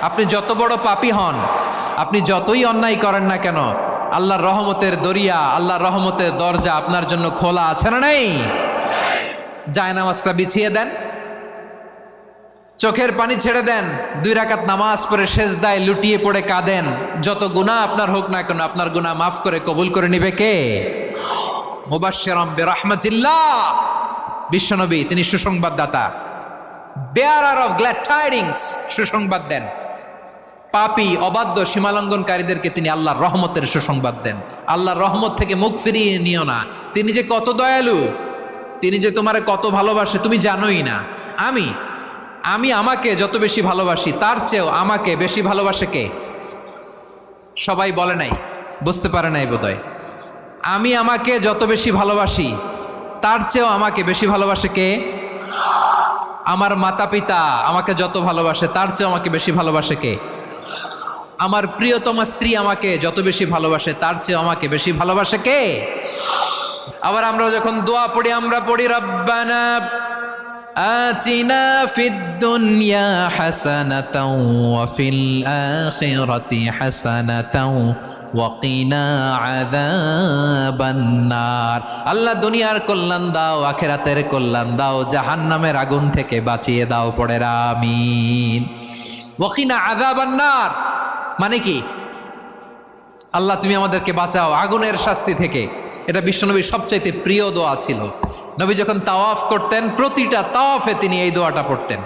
আপনি যত বড় পাপী হন, আপনি যতই অন্যায় করেন না কেন, আল্লাহর রহমতের দরিয়া, আল্লাহর রহমতের দরজা আপনার জন্য খোলা আছে না নেই? জায়নামাজটা বিছিয়ে দেন, চোখের পানি ছেড়ে দেন, 2 রাকাত নামাজ পড়ে সেজদায় লুটিয়ে পড়ে কাঁদেন। যত গুনাহ আপনার হোক না কেন, আপনার গুনাহ মাফ করে কবুল করে নিবে কে? মুবাশশিরাম বিরহমাতিল্লাহ, বিশ্বনবী তিনি সুসংবাদদাতা, বেয়ারার অফ গ্ল্যাড টাইডিংস, সুসংবাদ দেন। পাপী অবাধ্য সীমালঙ্ঘনকারীদেরকে তিনি আল্লাহর রহমতের সুসংবাদ দেন। আল্লাহর রহমত থেকে মুখ ফিরিয়ে নিও না। তিনি যে কত দয়ালু, তিনি যে তোমারে কত ভালোবাসে তুমি জানোই না। আমি আমাকে যত বেশি ভালোবাসি তার চেয়েও আমাকে বেশি ভালোবাসে কে? সবাই বলে নাই, বুঝতে পারে নাই বোধহয়। আমি আমাকে যত বেশি ভালোবাসি তার চেয়েও আমাকে বেশি ভালোবাসে কে? আমার মাতা পিতা আমাকে যত ভালোবাসে তার চেয়েও আমাকে বেশি ভালোবাসে কে? আমার প্রিয়তমা স্ত্রী আমাকে যত বেশি ভালোবাসে তার চেয়েও আমাকে বেশি ভালোবাসে কে? আবার আমরা যখন দোয়া পড়ি, আমরা পড়ি রব্বানা আতিনা ফিদ দুনিয়া হাসানাতাও ওয়া ফিল আখিরাতি হাসানাতাও ওয়া কিনা আযাবান নার। আল্লাহ দুনিয়ার কল্যাণ দাও, আখিরাতের কল্যাণ দাও, জাহান্নামের আগুন থেকে বাঁচিয়ে দাও। পড়ে আমিন। ওয়া কিনা আযাবান নার মানে কি? আল্লাহ তুমি আমাদেরকে বাঁচাও আগুনের শাস্তি থেকে। এটা বিশ্বনবীর সবচাইতে প্রিয় দোয়া ছিল। নবী যখন তাওয়াফ করতেন, প্রতিটা তাওয়াফে তিনি এই দোয়াটা পড়তেন।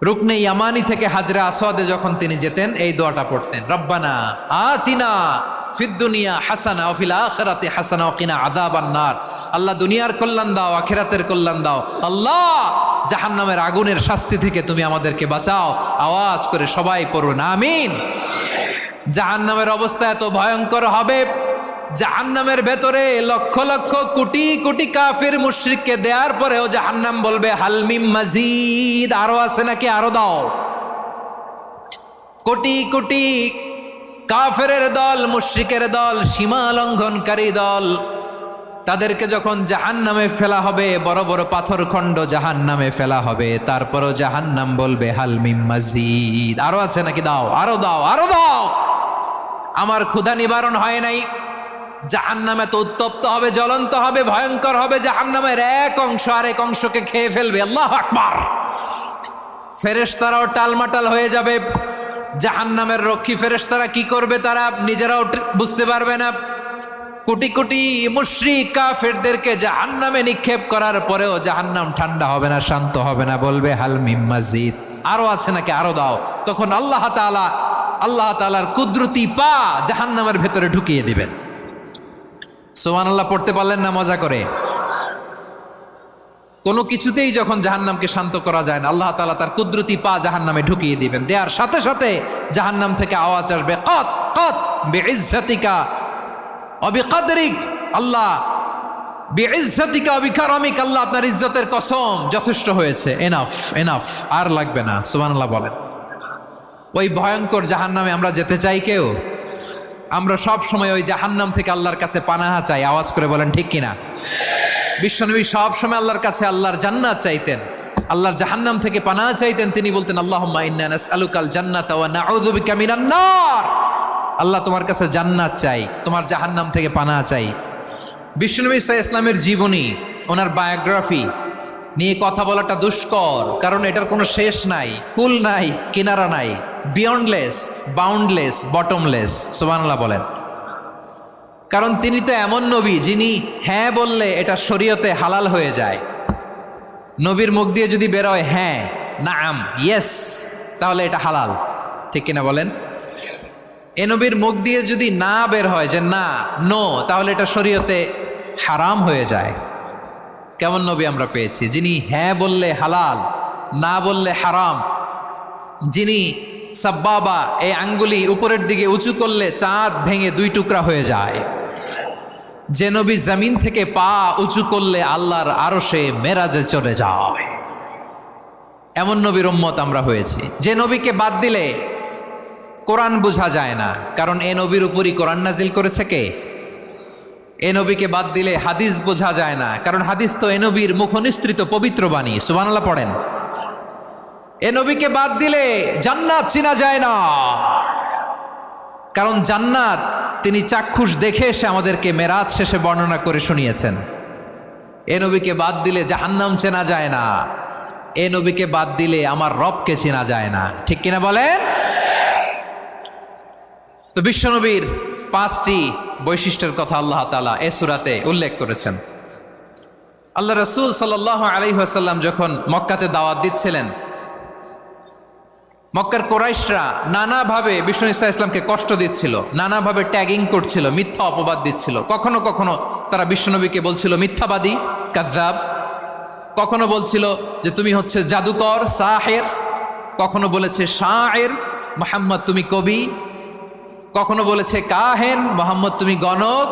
রুকনে ইয়ামানি থেকে হাজরে আসওয়াদে যখন তিনি যেতেন, এই দোয়াটা পড়তেন, রব্বানা আতিনা ফিদ দুনিয়া হাসানা ওয়া ফিল আখিরাতি হাসানা ওয়া কিনা আযাবান নার। আল্লাহ দুনিয়ার কল্যাণ দাও, আখিরাতের কল্যাণ দাও। আল্লাহ জাহান্নামের আগুনের শাস্তি থেকে তুমি আমাদেরকে বাঁচাও। আওয়াজ করে সবাই পড়ুন আমিন। জাহান্নামের অবস্থা এত ভয়ঙ্কর হবে, জাহান্নামের ভেতরে লক্ষ লক্ষ কোটি কোটি কাফির মুশরিককে দেওয়ার পরেও জাহান্নাম বলবে হালমিম মাজিদ, আরো আছে নাকি, আরো দাও। কোটি কোটি কাফেরের দল, মুশরিকের দল, সীমা লঙ্ঘনকারী দল, তাদেরকে যখন জাহান্নামে ফেলা হবে, বড় বড় পাথর খণ্ড জাহান্নামে ফেলা হবে, তারপরও জাহান্নাম বলবে হালমিম মাজিদ, আরো আছে নাকি, দাও, আরো দাও, আরো দাও। আমার ক্ষুধা নিবারণ হয় নাই। জাহান্নামে তো উত্তপ্ত হবে, জ্বলন্ত হবে, ভয়ঙ্কর হবে। জাহান্নামের এক অংশ আরেক অংশকে খেয়ে ফেলবে। আল্লাহু আকবার। ফেরেশতারাও টালমাটাল হয়ে যাবে। জাহান্নামের রক্ষী ফেরেশতারা কি করবে তারা নিজেরাও বুঝতে পারবে না। কোটি কোটি মুশরিক কাফেরদেরকে জাহান্নামে নিক্ষেপ করার পরেও জাহান্নাম ঠান্ডা হবে না, শান্ত হবে না, বলবে হাল মিম মাজিদ, আরো আছে নাকি, আরো দাও। তখন আল্লাহ তাআলার কুদরতি পা জাহান্নামের ভেতরে ঢুকিয়ে দিবেন। সুবহানাল্লাহ পড়তে পারলেন না মজা করে? কোনো কিছুতেই যখন জাহান্নামকে শান্ত করা যায় না, আল্লাহ তাআলা তার কুদরতি পা জাহান্নামে ঢুকিয়ে দিবেন। দেওয়ার সাথে সাথে জাহান্নাম থেকে আওয়াজ আসবে, কত কত বিইজ্জাতিকা ওয়া বিকদরিক, আল্লাহ বিইজ্জাতিকা ওয়া বিকারামিক, আল্লাহ আপনার ইজ্জতের কসম, যথেষ্ট হয়েছে, এনাফ এনাফ, আর লাগবে না। সুবহানাল্লাহ বলেন। ওই ভয়ঙ্কর জাহান্নামে আমরা যেতে চাই কেউ? আমরা সব সময় ওই জাহান্নাম থেকে আল্লাহর কাছে পানাহা চাই। আওয়াজ করে বলেন ঠিক কিনা? বিশ্বনবী সব সময় আল্লাহর কাছে আল্লাহর জান্নাত চাইতেন, আল্লাহর জাহান্নাম থেকে পানাহা চাইতেন। তিনি বলতেন আল্লাহুম্মা ইন্না নাসআলুকাল জান্নাতা ওয়া নাউযু বিকা মিনান নার। আল্লাহ তোমার কাছে জান্নাত চাই, তোমার জাহান্নাম থেকে পানাহা চাই। বিশ্বনবী সাল্লাল্লাহু আলাইহি ইসলামের জীবনী, ওনার বায়োগ্রাফি নিয়ে কথা বলাটা দুষ্কর, কারণ এটার কোনো শেষ নাই, কুল নাই, কিনারা নাই, বিয়ন্ডলেস, বাউন্ডলেস, বটমলেস। সুবহানাল্লাহ বলেন। কারণ তিনি তো এমন নবী যিনি হ্যাঁ বললে এটা শরীয়তে হালাল হয়ে যায়। নবীর মুখ দিয়ে যদি বেরোয় হ্যাঁ, নাম, ইয়েস, তাহলে এটা হালাল, ঠিক কিনা বলেন? এ নবীর মুখ দিয়ে যদি না বের হয় যে না, নো, তাহলে এটা শরীয়তে হারাম হয়ে যায়। কেমন নবী আমরা পেয়েছি, যিনি হ্যাঁ বললে হালাল, না বললে হারাম, যিনি সাব্বাবা, এই আঙ্গুলি উপরের দিকে উঁচু করলে চাঁদ ভেঙে 2 টুকরা হয়ে যায়, যে নবী জমিন থেকে পা উঁচু করলে আল্লাহর আরশে মেরাজে চলে যায়, এমন নবীর উম্মত আমরা হয়েছি। যে নবীকে বাদ দিলে কোরআন বোঝা যায় না, কারণ এ নবীর উপরই কোরআন নাজিল করেছে কে? এ নবীকে বাদ দিলে হাদিস বোঝা যায় না, কারণ হাদিস তো এ নবীর মুখনিসৃত পবিত্র বাণী। সুবহানাল্লাহ পড়েন। এ নবীকে বাদ দিলে জান্নাত চিনা যায় না। কারণ জান্নাত তিনি চাক্ষুষ দেখে এসে আমাদেরকে মেরাজ শেষে বর্ণনা করে শুনিয়েছেন। এ নবীকে বাদ দিলে জাহান্নাম চেনা যায় না। এ নবীকে বাদ দিলে আমার রবকে চেনা যায় না। ঠিক কিনা বলেন? তো বিশ্বনবীর 5টি বৈশিষ্ট্যের কথা আল্লাহ তাআলা এ সূরাতে উল্লেখ করেছেন। আল্লাহ রাসূল সাল্লাল্লাহু আলাইহি ওয়াসাল্লাম যখন মক্কাতে দাওয়াত দিচ্ছিলেন, মক্কার কোরাইশরা নানাভাবে বিষ্ণু ঈসা ইসলামকে কষ্ট দিচ্ছিল, নানাভাবে ট্যাগিং করছিল, মিথ্যা অপবাদ দিচ্ছিল। কখনো কখনো তারা বিশ্বনবীকে বলছিল মিথ্যাবাদী, কাযযাব। কখনো বলছিল যে তুমি হচ্ছে জাদুকর, সাহের। কখনো বলেছে শায়ের, মুহাম্মদ তুমি কবি। কখনো বলেছে কাহেন, মুহাম্মদ তুমি গণক।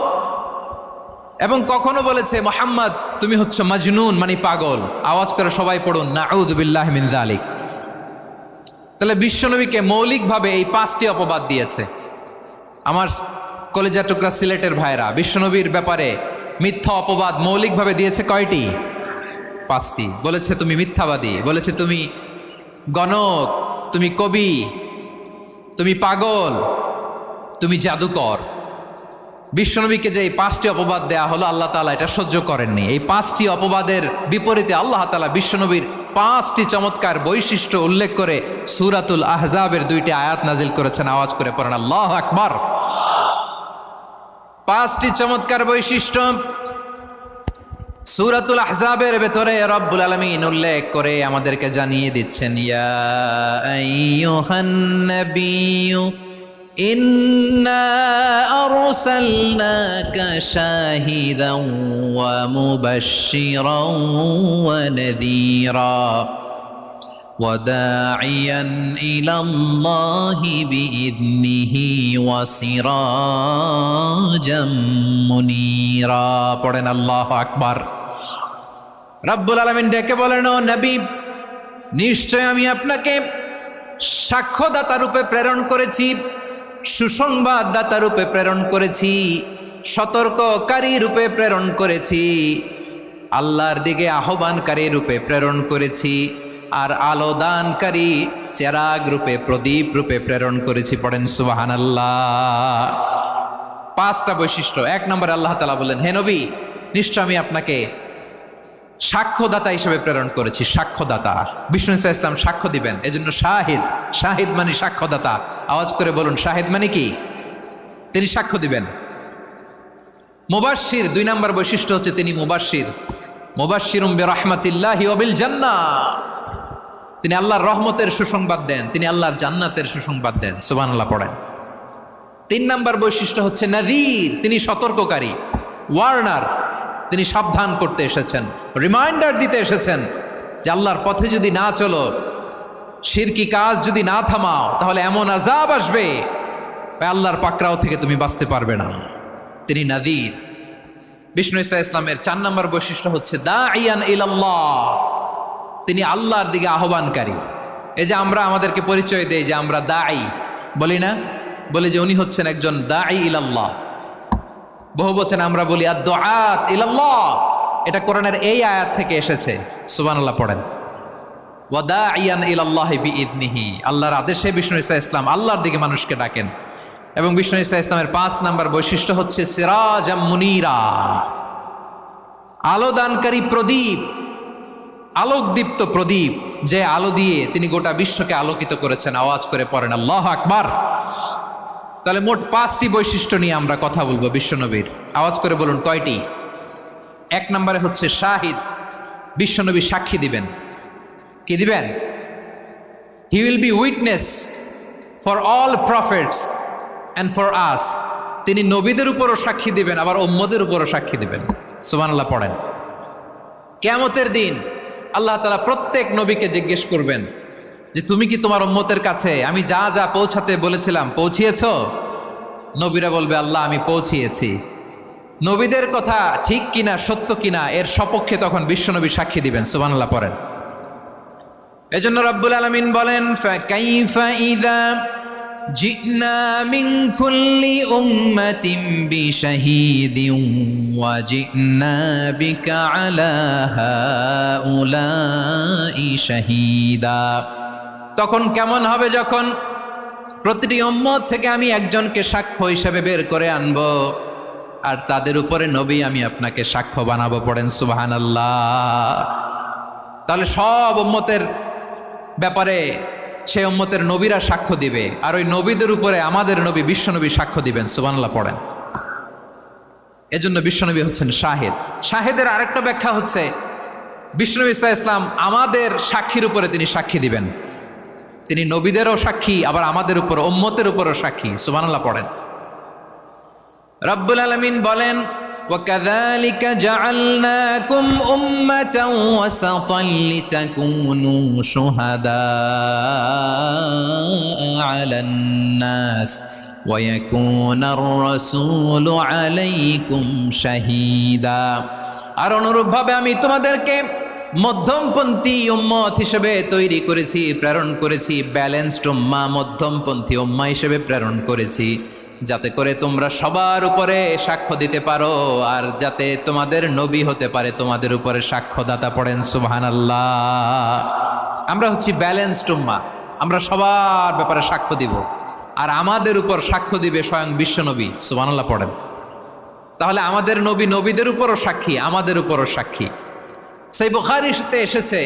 এবং কখনো বলেছে মুহাম্মদ তুমি হচ্ছে মাজনুন, মানে পাগল। আওয়াজ করে সবাই পড়ুন নাউযু বিল্লাহি মিন যালিক। তাহলে বিশ্বনবীকে মৌলিকভাবে এই 5টি অপবাদ দিয়েছে। আমার কলেজা টুকরা সিলেটের ভাইরা, বিশ্বনবীর ব্যাপারে মিথ্যা অপবাদ মৌলিকভাবে দিয়েছে কয়টি? 5টি। বলেছে তুমি মিথ্যাবাদী, বলেছে তুমি গণক, তুমি কবি, তুমি পাগল, তুমি জাদুকর। বিশ্বনবীকে যে এই 5টি অপবাদ দেয়া হলো, আল্লাহ তাআলা এটা সহ্য করেননি। এই 5টি অপবাদের বিপরীতে আল্লাহ তাআলা বিশ্বনবীর 5টি চমৎকার বৈশিষ্ট্য উল্লেখ করে সূরাতুল আহজাবের 2টি আয়াত নাজিল করেছেন। আওয়াজ করে পড়েন আল্লাহু আকবার। 5টি চমৎকার বৈশিষ্ট্য সূরাতুল আহজাবের ভেতরে রব্বুল আলামিন উল্লেখ করে আমাদেরকে জানিয়ে দিচ্ছেন, ইয়া আইয়ুহান নাবিয়্যু ইন্না আরসালনাকা শাহিদান ওয়া মুবাশশিরান ওয়া নাযীরা ওয়া দাঈয়ান ইলাল্লাহি বিইذনিহি ওয়া সিরাজাম মুনীরা। পড়েন আল্লাহু আকবার। রব্বুল আলামিন ডেকে বলেন, ও নবী, নিশ্চয় আমি আপনাকে সাক্ষ্যদাতা রূপে প্রেরণ করেছি, সুসংবাদদাতা রূপে প্রেরণ করেছি, সতর্ককারী রূপে প্রেরণ করেছি, আল্লাহর দিকে আহ্বানকারী রূপে প্রেরণ করেছি, আর আলো দানকারী চেরাগ রূপে, প্রদীপ রূপে প্রেরণ করেছি। পড়েন সুবহানাল্লাহ। 5টা বৈশিষ্ট্য। 1 নম্বরে আল্লাহ তাআলা বলেন, হে নবী, নিশ্চয় আমি আপনাকে সাক্ষ্যদাতা হিসেবে প্রেরণ করেছি। সাক্ষ্যদাতা, বিষ্ণু ঈসা ইসলাম সাক্ষ্য দিবেন, এজন্য শাহিদ। শাহিদ মানে সাক্ষ্যদাতা। আওয়াজ করে বলুন শাহিদ মানে কি? তিনি সাক্ষ্য দিবেন। মুবাশশির, 2 নম্বর বৈশিষ্ট্য হচ্ছে তিনি মুবাশশির। মুবাশশিরুম বিরহমাতিল্লাহি ওয়া বিল জান্নাহ। তিনি আল্লাহর রহমতের সুসংবাদ দেন, তিনি আল্লাহর জান্নাতের সুসংবাদ দেন। সুবহানাল্লাহ পড়েন। 3 নম্বর বৈশিষ্ট্য হচ্ছে নাযীর, তিনি সতর্ককারী, ওয়ার্নার। তিনি সাবধান করতে এসেছেন, রিমাইন্ডার দিতে এসেছেন যে আল্লাহর পথে যদি না চলো, শিরকি কাজ যদি না থামাও, তাহলে এমন আযাব আসবে আল্লাহর পাকড়াও থেকে তুমি বাঁচতে পারবে না। তিনি নাযীর। বিষ্ণু ঈসা ইসলামের 4 নম্বর বৈশিষ্ট্য হচ্ছে দাঈয়ান ইলাল্লাহ, তিনি আল্লাহর দিকে আহ্বানকারী। এই যে আমরা আমাদেরকে পরিচয় দেই যে আমরা দাঈ, বলি না? বলি যে উনি হচ্ছেন একজন দাঈ ইলাল্লাহ। বহু বচনে আমরা বলি আদ-দুআত ইলাল্লাহ। এটা কোরআনের এই আয়াত থেকে এসেছে। সুবহানাল্লাহ পড়েন। ওয়া দাঈয়ান ইলাল্লাহি বিইذনিহি, আল্লাহর আদেশে বিষ্ণু ঈসা ইসলাম আল্লাহর দিকে মানুষকে ডাকেন। এবং বিষ্ণু ঈসা ইসলামের 5 নম্বর বৈশিষ্ট্য হচ্ছে সিরাজাম মুনীরা, আলো দানকারী প্রদীপ, আলোকদীপ্ত প্রদীপ, যে আলো দিয়ে তিনি গোটা বিশ্বকে আলোকিত করেছেন। আওয়াজ করে পড়েন আল্লাহু আকবার। তাহলে মোট 5টি বৈশিষ্ট্য নিয়ে আমরা কথা বলবো বিশ্বনবীর। আওয়াজ করে বলুন কয়টি? 1 নম্বরে হচ্ছে শাহিদ, বিশ্বনবী সাক্ষী দিবেন। কি দিবেন? He will be witness for all prophets and for us. তিনি নবীদের উপরও সাক্ষী দিবেন, আবার উম্মতের উপরও সাক্ষী দিবেন। সুবহানাল্লাহ পড়েন। কিয়ামতের দিন আল্লাহ তাআলা প্রত্যেক নবীকে জিজ্ঞেস করবেন যে তুমি কি তোমার উম্মতের কাছে আমি যা যা পৌঁছাতে বলেছিলাম পৌঁছিয়েছো? নবীরা বলবে আল্লাহ আমি পৌঁছিয়েছি। নবীদের কথা ঠিক কিনা, সত্য কিনা, এর সপক্ষে তখন বিশ্বনবী সাক্ষী দিবেন। সুবহানাল্লাহ পড়েন। এজন্য রব্বুল আলামিন বলেন, ফাকাইফা ইযা জিনা মিন কুল্লি উম্মাতিন বিশাহীদিন ওয়া জিনা বিকা আলা হাউলাই শাহীদা। তখন কেমন হবে যখন প্রতিটি উম্মত থেকে আমি একজনকে সাক্ষ্য হিসেবে বের করে আনবো, আর তাদের উপরে নবী আমি আপনাকে সাক্ষ্য বানাবো। পড়েন সুবহানাল্লাহ। তাহলে সব উম্মতের ব্যাপারে সেই উম্মতের নবীরা সাক্ষ্য দিবে, আর ওই নবীদের উপরে আমাদের নবী বিশ্বনবী সাক্ষ্য দিবেন। সুবহানাল্লাহ পড়েন। এজন্য বিশ্বনবী হচ্ছেন শাহেদ। শাহেদের আরেকটা ব্যাখ্যা হচ্ছে বিশ্বনবী সাল্লাল্লাহু আলাইহি ওয়াসাল্লাম আমাদের সাক্ষীর উপরে তিনি সাক্ষী দিবেন। তিনি নবীদেরও সাক্ষী, আবার আমাদের উপর উম্মতের উপরও সাক্ষী। সুবহানাল্লাহ পড়েন। রব্বুল আলামিন বলেন, وَكَذَلِكَ جَعَلْنَاكُمْ أُمَّةً وَسَطًا لِتَكُونُوا شُهَدَاءَ عَلَى النَّاسِ وَيَكُونَ الرَّسُولُ عَلَيْكُمْ شَهِيدًا। আর অনুরূপভাবে আমি তোমাদেরকে মধ্যমপন্থী উম্মত হিসেবে তৈরি করেছি, প্রেরণ করেছি। ব্যালেন্সড উম্মাহ, মধ্যমপন্থী উম্মাহ হিসেবে প্রেরণ করেছি, যাতে করে তোমরা সবার উপরে সাক্ষ্য দিতে পারো, আর যাতে তোমাদের নবী হতে পারে তোমাদের উপরে সাক্ষ্যদাতা। পড়েন সুবহানাল্লাহ। আমরা হচ্ছি ব্যালেন্সড উম্মাহ, আমরা সবার ব্যাপারে সাক্ষ্য দিব, আর আমাদের উপর সাক্ষ্য দিবে স্বয়ং বিশ্বনবী। সুবহানাল্লাহ পড়েন। তাহলে আমাদের নবী নবীদের উপরও সাক্ষী, আমাদের উপরও সাক্ষী। সেই বুখারীতে এসেছে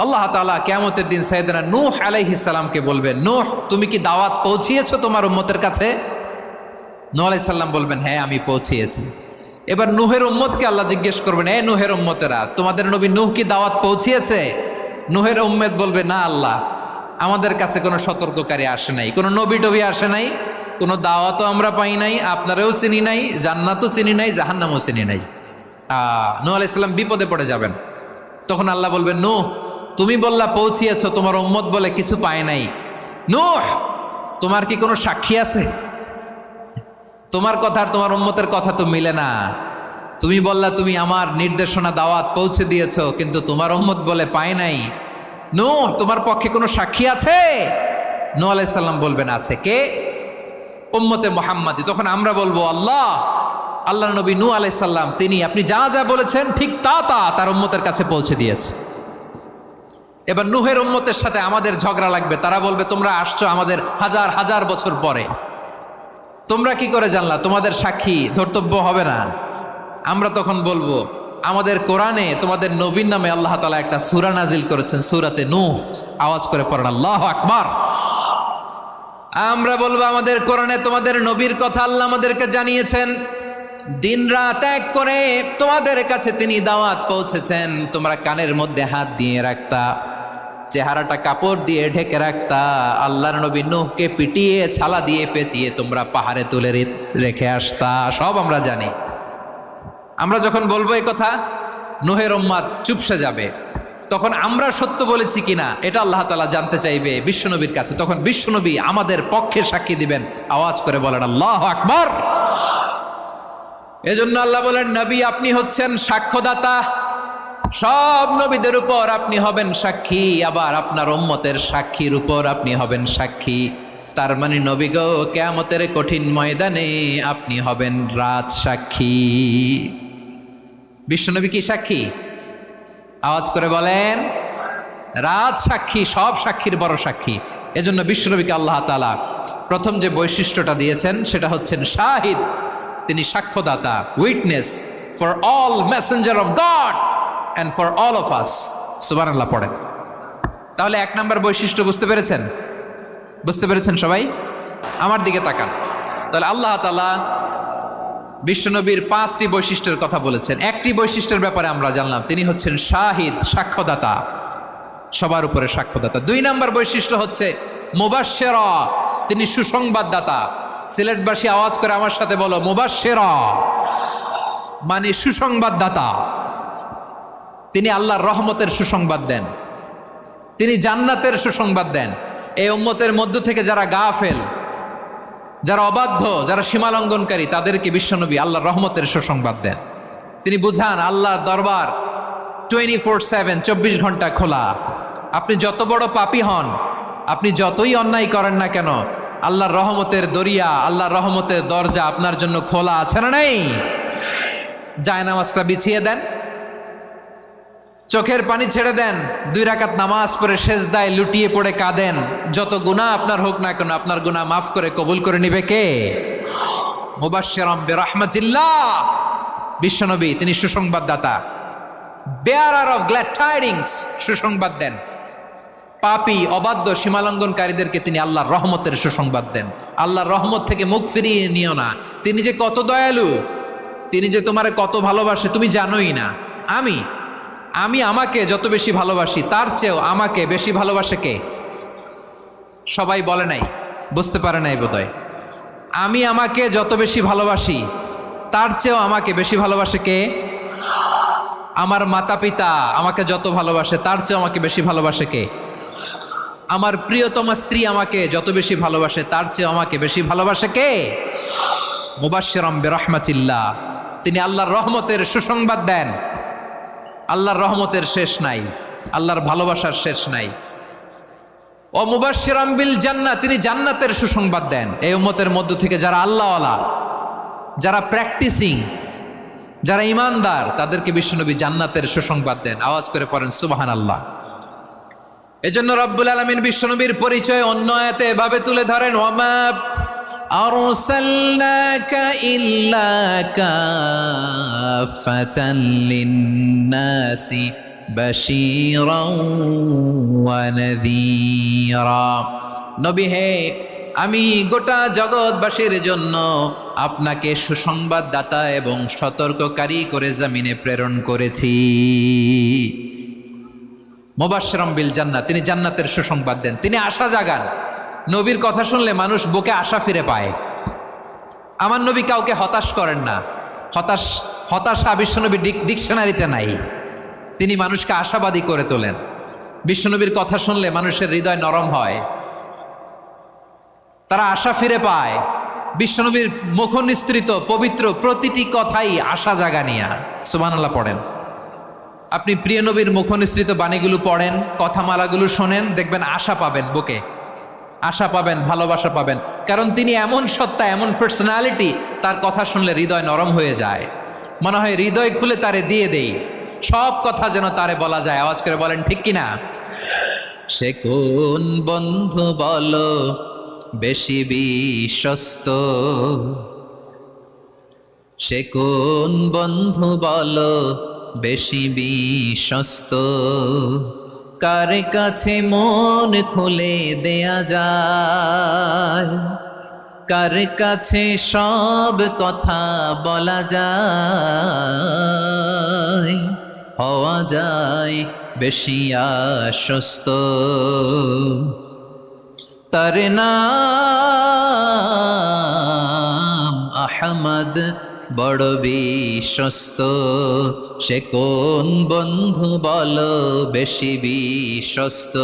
আল্লাহ তাআলা কিয়ামতের দিন সাইয়েদনা নূহ আলাইহিস সালামকে বলবেন, নূহ তুমি কি দাওয়াত পৌঁছিয়েছো তোমার উম্মতের কাছে? নূহ আলাইহিস সালাম বলবেন, হ্যাঁ আমি পৌঁছিয়েছি। এবার নূহের উম্মতকে আল্লাহ জিজ্ঞেস করবেন, এ নূহের উম্মতেরা, তোমাদের নবী নূহ কি দাওয়াত পৌঁছিয়েছে? নূহের উম্মত বলবে, না আল্লাহ, আমাদের কাছে কোনো সতর্ককারী আসে নাই, কোনো নবী টবি আসে নাই, কোনো দাওয়াতও আমরা পাই নাই, আপনারাও চিনি নাই, জান্নাতও চিনি নাই, জাহান্নামও চিনি নাই। নূহ আলাইহিস সালাম বিপদে পড়ে যাবেন। তখন আল্লাহ বলবেন, নূহ তুমি বললা পৌঁছিয়েছো, তোমার উম্মত বলে কিছু পায় নাই। নূহ তোমার কি কোনো সাক্ষী আছে? তোমার কথা আর তোমার উম্মতের কথা তো মিলে না। তুমি বললা তুমি আমার নির্দেশনা দাওয়াত পৌঁছে দিয়েছো, কিন্তু তোমার উম্মত বলে পায় নাই। নূহ তোমার পক্ষে কোনো সাক্ষী আছে? নূহ আলাইহিস সালাম বলবেন, আছে। কে? উম্মতে মুহাম্মাদি। তখন আমরা বলবো, আল্লাহ নবী নূহ আলাইহিস সালাম তিনি আপনি যা যা বলেছেন ঠিক তা তার উম্মতের কাছে পৌঁছে দিয়েছে। এবার নূহের উম্মতের সাথে আমাদের ঝগড়া লাগবে। তারা বলবে, তোমরা আসছো আমাদের হাজার হাজার বছর পরে, তোমরা কি করে জানলা? তোমাদের সাক্ষী ধর্তব্য হবে না। আমরা তখন বলবো, আমাদের কোরআনে তোমাদের নবীর নামে আল্লাহ তাআলা একটা সূরা নাজিল করেছেন, সূরাতে নূহ। আওয়াজ করে পড়েন আল্লাহু আকবার। আমরা বলবো, আমাদের কোরআনে তোমাদের নবীর কথা আল্লাহ আমাদেরকে জানিয়েছেন, দিন রাত এক করে তোমাদের কাছে তিনি দাওয়াত পৌঁছেছেন। তোমরা কানের মধ্যে হাত দিয়ে রাখতা, চেহারাটা কাপড় দিয়ে ঢেকে রাখতা, আল্লাহর নবী নূহকে পিটিয়ে ছালা দিয়ে পেঁচিয়ে তোমরা পাহাড়ে তুলে রেখে আসতা। সব আমরা জানি। আমরা যখন বলবো এই কথা, নূহের উম্মত চুপসে যাবে। তখন আমরা সত্য বলেছি কিনা এটা আল্লাহ তাআলা জানতে চাইবে বিশ্বনবীর কাছে। তখন বিশ্বনবী আমাদের পক্ষে সাক্ষী দিবেন। আওয়াজ করে বলেন আল্লাহু আকবার। এজন্য আল্লাহ বলেন, নবী আপনি হচ্ছেন সাক্ষ্যদাতা, সব নবীদের উপর আপনি হবেন সাক্ষী, আবার আপনার উম্মতের সাক্ষীর উপর আপনি হবেন সাক্ষী। তার মানে নবী গো, কিয়ামতের কঠিন ময়দানে আপনি হবেন রাজ সাক্ষী। বিশ্বনবী কি সাক্ষী? আওয়াজ করে বলেন, রাজ সাক্ষী, সব সাক্ষীর বড় সাক্ষী। এজন্য বিশ্বনবীকে আল্লাহ তাআলা প্রথম যে বৈশিষ্ট্যটা দিয়েছেন সেটা হচ্ছেন শাহিদ। তিনি সাক্ষ্যদাতা, witness for all messenger of God and for all of us. সুবহানাল্লাহ পড়েন। তাহলে এক নাম্বার বৈশিষ্ট্য বুঝতে পেরেছেন? বুঝতে পেরেছেন সবাই? আমার দিকে তাকান। তাহলে আল্লাহ তাআলা বিশ্বনবীর 5টি বৈশিষ্ট্যের কথা বলেছেন। একটি বৈশিষ্ট্যের ব্যাপারে আমরা জানলাম, তিনি হচ্ছেন শাহিদ, সাক্ষ্যদাতা, সবার উপরে সাক্ষ্যদাতা। 2 নাম্বার বৈশিষ্ট্য হচ্ছে মুবাশশিরা, তিনি সুসংবাদদাতা। সিলেটবাসী আওয়াজ করে আমার সাথে বলো, মুবাশশিরা মানে সুসংবাদদাতা। তিনি আল্লাহর রহমতের সুসংবাদ দেন, তিনি জান্নাতের সুসংবাদ দেন। এই উম্মতের মধ্য থেকে যারা গাফেল, যারা অবাধ্য, যারা সীমালঙ্ঘনকারী, তাদেরকে বিশ্বনবী আল্লাহর রহমতের সুসংবাদ দেন। তিনি বুঝান আল্লাহর দরবার 24/7, 24 ঘন্টা খোলা। আপনি যত বড় পাপী হন, আপনি যতই অন্যায় করেন না কেন, আল্লাহর রহমতের দরিয়া, আল্লাহর রহমতের দরজা আপনার জন্য খোলা আছে না নেই? জায়নামাজটা বিছিয়ে দেন, চোখের পানি ছেড়ে দেন, 2 রাকাত নামাজ পড়ে সেজদায় লুটিয়ে পড়ে কাঁদেন, যত গুনাহ আপনার হোক না কেন আপনার গুনাহ মাফ করে কবুল করে নিবে কে? মুবাশশিরাম বিরহমাতিল্লাহ, বিশ্বনবী তিনি সুসংবাদদাতা, বেয়ারার অফ গ্ল্যাড টাইডিংস, সুসংবাদ দেন। পাপী অবাধ্য সীমালঙ্ঘনকারীদেরকে তিনি আল্লাহর রহমতের সুসংবাদ দেন। আল্লাহর রহমত থেকে মুখ ফিরিয়ে নিও না। তিনি যে কত দয়ালু, তিনি যে তোমারে কত ভালোবাসে তুমি জানোই না। আমি আমাকে যত বেশি ভালোবাসি তার চেয়েও আমাকে বেশি ভালোবাসে কে? সবাই বলে নাই, বুঝতে পারে নাই বোধহয়। আমি আমাকে যত বেশি ভালোবাসি তার চেয়েও আমাকে বেশি ভালোবাসে কে? আমার মাতা পিতা আমাকে যত ভালোবাসে তার চেয়েও আমাকে বেশি ভালোবাসে কে? আমার প্রিয়তমা স্ত্রী আমাকে যত বেশি ভালোবাসে তার চেয়েও আমাকে বেশি ভালোবাসে কে? মুবাশশিরাম বিরহমাতিল্লাহ, তিনি আল্লাহর রহমতের সুসংবাদ দেন। আল্লাহর রহমতের শেষ নাই, আল্লাহর ভালোবাসার শেষ নাই। ও মুবাশশিরাম বিল জান্নাহ, তিনি জান্নাতের সুসংবাদ দেন। এই উম্মতের মধ্য থেকে যারা আল্লাহওয়ালা, যারা প্র্যাকটিসিং, যারা ইমানদার, তাদেরকে বিশ্বনবী জান্নাতের সুসংবাদ দেন। আওয়াজ করে পড়েন সুবহানাল্লাহ। এজন্য রব্বুল আলামিন বিশ্বনবীর পরিচয় অন্য আয়াতে এভাবে তুলে ধরেন, ওয়ামা আরসালনাকা ইল্লা কাফাতান লিন্নাসি বাশীরাও ওয়া নাযীরা। নবী হে, আমি গোটা জগৎবাসীর জন্য আপনাকে সুসংবাদদাতা এবং সতর্ককারী করে জমিনে প্রেরণ করেছি। মুবাশশিরাম বিল জান্নাহ, তিনি জান্নাতের সুসংবাদ দেন, তিনি আশা জাগান। নবীর কথা শুনলে মানুষ বুকে আশা ফিরে পায়। আমার নবী কাউকে হতাশ করেন না। হতাশা বিশ্বনবী ডিকশনারিতে নাই। তিনি মানুষকে আশাবাদী করে তোলেন। বিশ্বনবীর কথা শুনলে মানুষের হৃদয় নরম হয়, তারা আশা ফিরে পায়। বিশ্বনবীর মুখ নিঃসৃত পবিত্র প্রতিটি কথাই আশা জাগানিয়া। সুবহানাল্লাহ পড়েন। আপনি প্রিয় নবীর মুখ নিঃসৃত বাণীগুলো পড়েন, কথামালাগুলো শোনেন, দেখবেন আশা পাবেন, বুকে আশা পাবেন, ভালোবাসা পাবেন। কারণ তিনি এমন সত্তা, এমন পার্সোনালিটি, তার কথা শুনলে হৃদয় নরম হয়ে যায়। মনে হয় হৃদয় খুলে তারে দিয়ে দেই, সব কথা যেন তারে বলা যায়। আওয়াজ করে বলেন ঠিক কিনা? সে কোন বন্ধু বলো বেশি বিশ্বস্ত, সে কোন বন্ধু বলো বেশি বিশ্বস্ত, কার কাছে মন খুলে দেয়া যায়, কার কাছে সব কথা বলা যায়, হওয়া যায় বেশি আশ্বস্ত। তার নাম আহমদ, বড় বিশ্বস্ত। সে কোন বন্ধু বলো বেশি বিশ্বস্ত,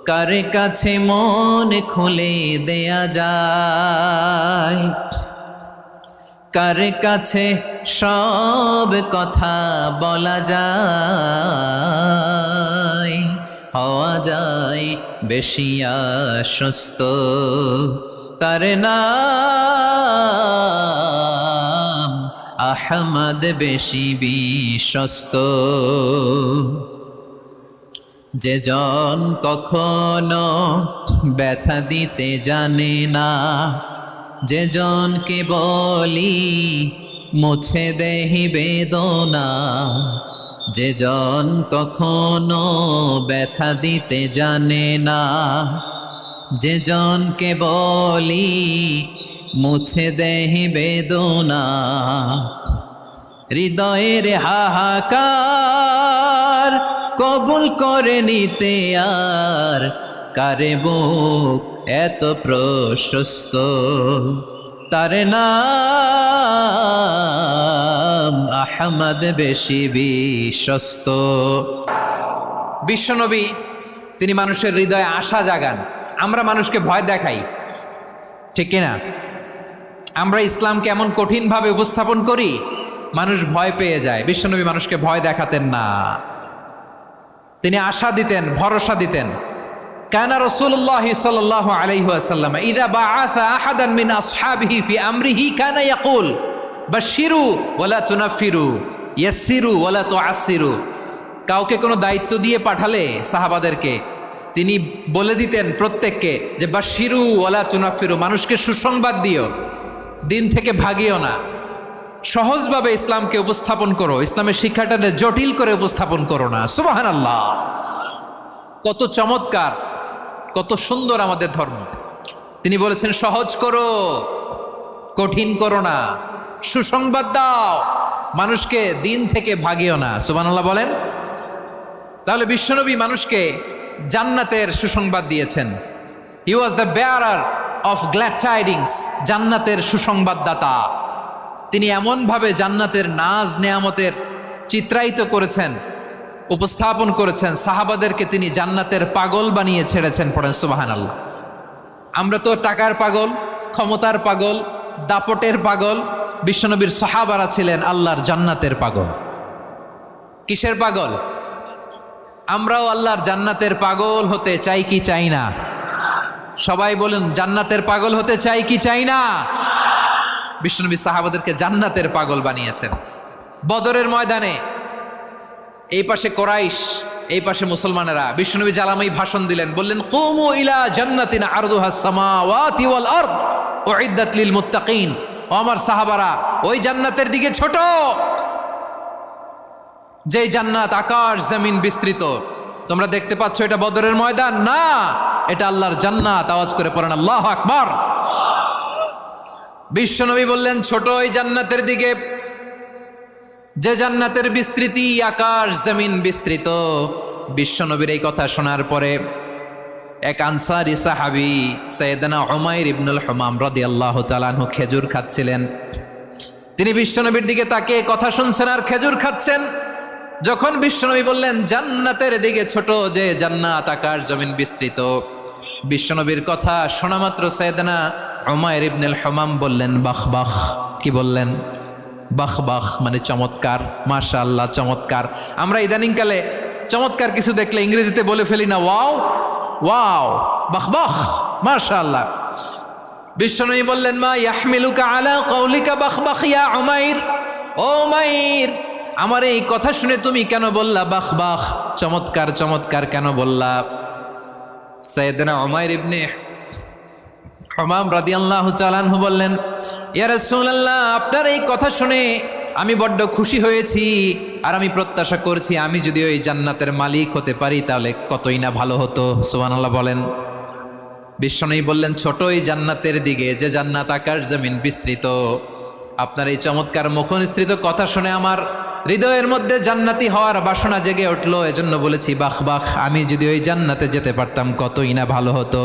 কার কাছে মন খুলে দেয়া যায়, কার কাছে সব কথা বলা যায়, হওয়া যায় বেশি আশ্বস্ত। তার নাম আহমদ, বেশি বিশ্বস্ত। যে জন কখনো ব্যথা দিতে জানে না, যে জনকে বলি মুছে দেহি বেদনা, যে জন কখনো ব্যথা দিতে জানে না, যে জনকে বলি মুছে দেহি বেদনা, হৃদয়ের হাহাকার কবুল করে নিতে আর কারে বুক এত প্রশস্ত। তার নাম আহমদ, বেশি বিশ্বস্ত। বিশ্বনবী তিনি মানুষের হৃদয়ে আশা জাগান। আমরা মানুষকে ভয় দেখাই, ঠিক কিনা? আমরা ইসলামকে এমন কঠিনভাবে উপস্থাপন করি, মানুষ ভয় পেয়ে যায়। বিশ্বনবী মানুষকে ভয় দেখাতেন না, তিনি আশা দিতেন, ভরসা দিতেন। কানা রাসূলুল্লাহ সাল্লাল্লাহু আলাইহি ওয়াসাল্লাম ইযা বাআসা আহাদান মিন আসহাবিহি ফি আমরিহি কানা ইয়াকুল বাশশিরু ওয়ালা তুনাফিরু, ইয়াসসিরু ওয়ালা তুআসসিরু। কাউকে কোনো দায়িত্ব দিয়ে পাঠালে সাহাবাদেরকে তিনি বলে দিতেন প্রত্যেককে যে বাশিরু ওয়ালা তুনাফিরু, মানুষকে সুসংবাদ দিও, দিন থেকে ভাগিও না, সহজভাবে ইসলামকে উপস্থাপন করো, ইসলামের শিক্ষাটাকে জটিল করে উপস্থাপন করো না। সুবহানাল্লাহ, কত চমৎকার, কত সুন্দর আমাদের ধর্ম। তিনি বলেছেন সহজ করো, কঠিন করো না, সুসংবাদ দাও, মানুষকে দিন থেকে ভাগিও না। সুবহানাল্লাহ বলেন। তাহলে বিশ্বনবী মানুষকে জান্নাতের সুসংবাদ দিয়েছেন। He was the bearer of glad tidings, জান্নাতের সুসংবাদদাতা। তিনি এমনভাবে জান্নাতের নাজ নেয়ামতের চিত্রায়িত করেছেন, উপস্থাপন করেছেন, সাহাবাদেরকে তিনি জান্নাতের পাগল বানিয়ে ছেড়েছেন। পড়েন সুবহানাল্লাহ। আমরা তো টাকার পাগল, ক্ষমতার পাগল, দাপটের পাগল। বিশ্বনবীর সাহাবারা ছিলেন আল্লাহর জান্নাতের পাগল। কিসের পাগল? আমরাও আল্লাহর জান্নাতের পাগল হতে চাই কি চাই না? সবাই বলুন, জান্নাতের পাগল হতে চাই কি চাই না? বিশ্বনবী সাহাবাদেরকে জান্নাতের পাগল বানিয়েছেন। বদরের ময়দানে এই পাশে কোরাইশ, এই পাশে মুসলমানেরা। বিশ্বনবী জালামাই ভাষণ দিলেন, বললেন কুমু ইলা জান্নাতিন আরদুহাস সামাওয়াতি ওয়াল আরদ উইদ্দাত লিল মুত্তাকিন। ও আমার সাহাবারা, ওই জান্নাতের দিকে ছোট, যে জান্নাত আকাশ জমিন বিস্তৃত। তোমরা দেখতে পাচ্ছ এটা বদরের ময়দান না, এটা আল্লাহর জান্নাত। আওয়াজ করে পড়েন আল্লাহু আকবার। বিশ্বনবী বললেন ছোট ওই জান্নাতের দিকে, যে জান্নাতের বিস্তৃতি আকাশ জমিন বিস্তৃত। বিশ্বনবীর এই কথা শোনার পরে এক আনসারী সাহাবী সাইয়েদনা উমাইর ইবনুল হুমাম রাদিয়াল্লাহু তাআলা আনহু খেজুর খাচ্ছিলেন। তিনি বিশ্বনবীর দিকে তাকিয়ে কথা শুনছেন আর খেজুর খাচ্ছেন। যখন বিশ্বনবী বললেন জান্নাতের দিকে ছোট, যে জান্নাত আকাশ জমিন বিস্তৃত, বিশ্বনবীর কথা শোনা মাত্র সাইয়েদনা উমাইর ইবনুল হুমাম বললেন বাখ বাখ। কি বললেন? বাখ বাখ মানে চমৎকার, মাশাআল্লাহ চমৎকার। আমরা ইদানিংকালে চমৎকার কিছু দেখলে ইংরেজিতে বলে ফেলি না, ওয়াও ওয়াও, বাখ বাখ, মাশাআল্লাহ। বিশ্বনবী বললেন মা ইয়াহমিলুকা আলা কওলিকা বাখ বাখ ইয়া উমাইর। ও উমাইর, আমার এই কথা শুনে তুমি কেন বললা বাখ বাখ, চমৎকার চমৎকার কেন বললা? সাইয়েদনা উমাইর ইবনে হুমাম রাদিয়াল্লাহু তাআলা আনহু বললেন ইয়া রাসূলুল্লাহ, আপনার এই কথা শুনে আমি বড্ড খুশি হয়েছি, আর আমি প্রত্যাশা করছি আমি যদি ওই জান্নাতের মালিক হতে পারি তাহলে কতই না ভালো হতো। সুবহানাল্লাহ বলেন। বিশ্বনবী বললেন ছোট ওই জান্নাতের দিকে, যে জান্নাত আকাশ জমিন বিস্তৃত। আপনার এই চমৎকার মুখনিসৃত কথা শুনে আমার হৃদয়ের মধ্যে জান্নাতি হওয়ার বাসনা জেগে উঠলো, এজন্য বলেছি বাখ বাখ, আমি যদি ওই জান্নাতে যেতে পারতাম কতই না ভালো হতো।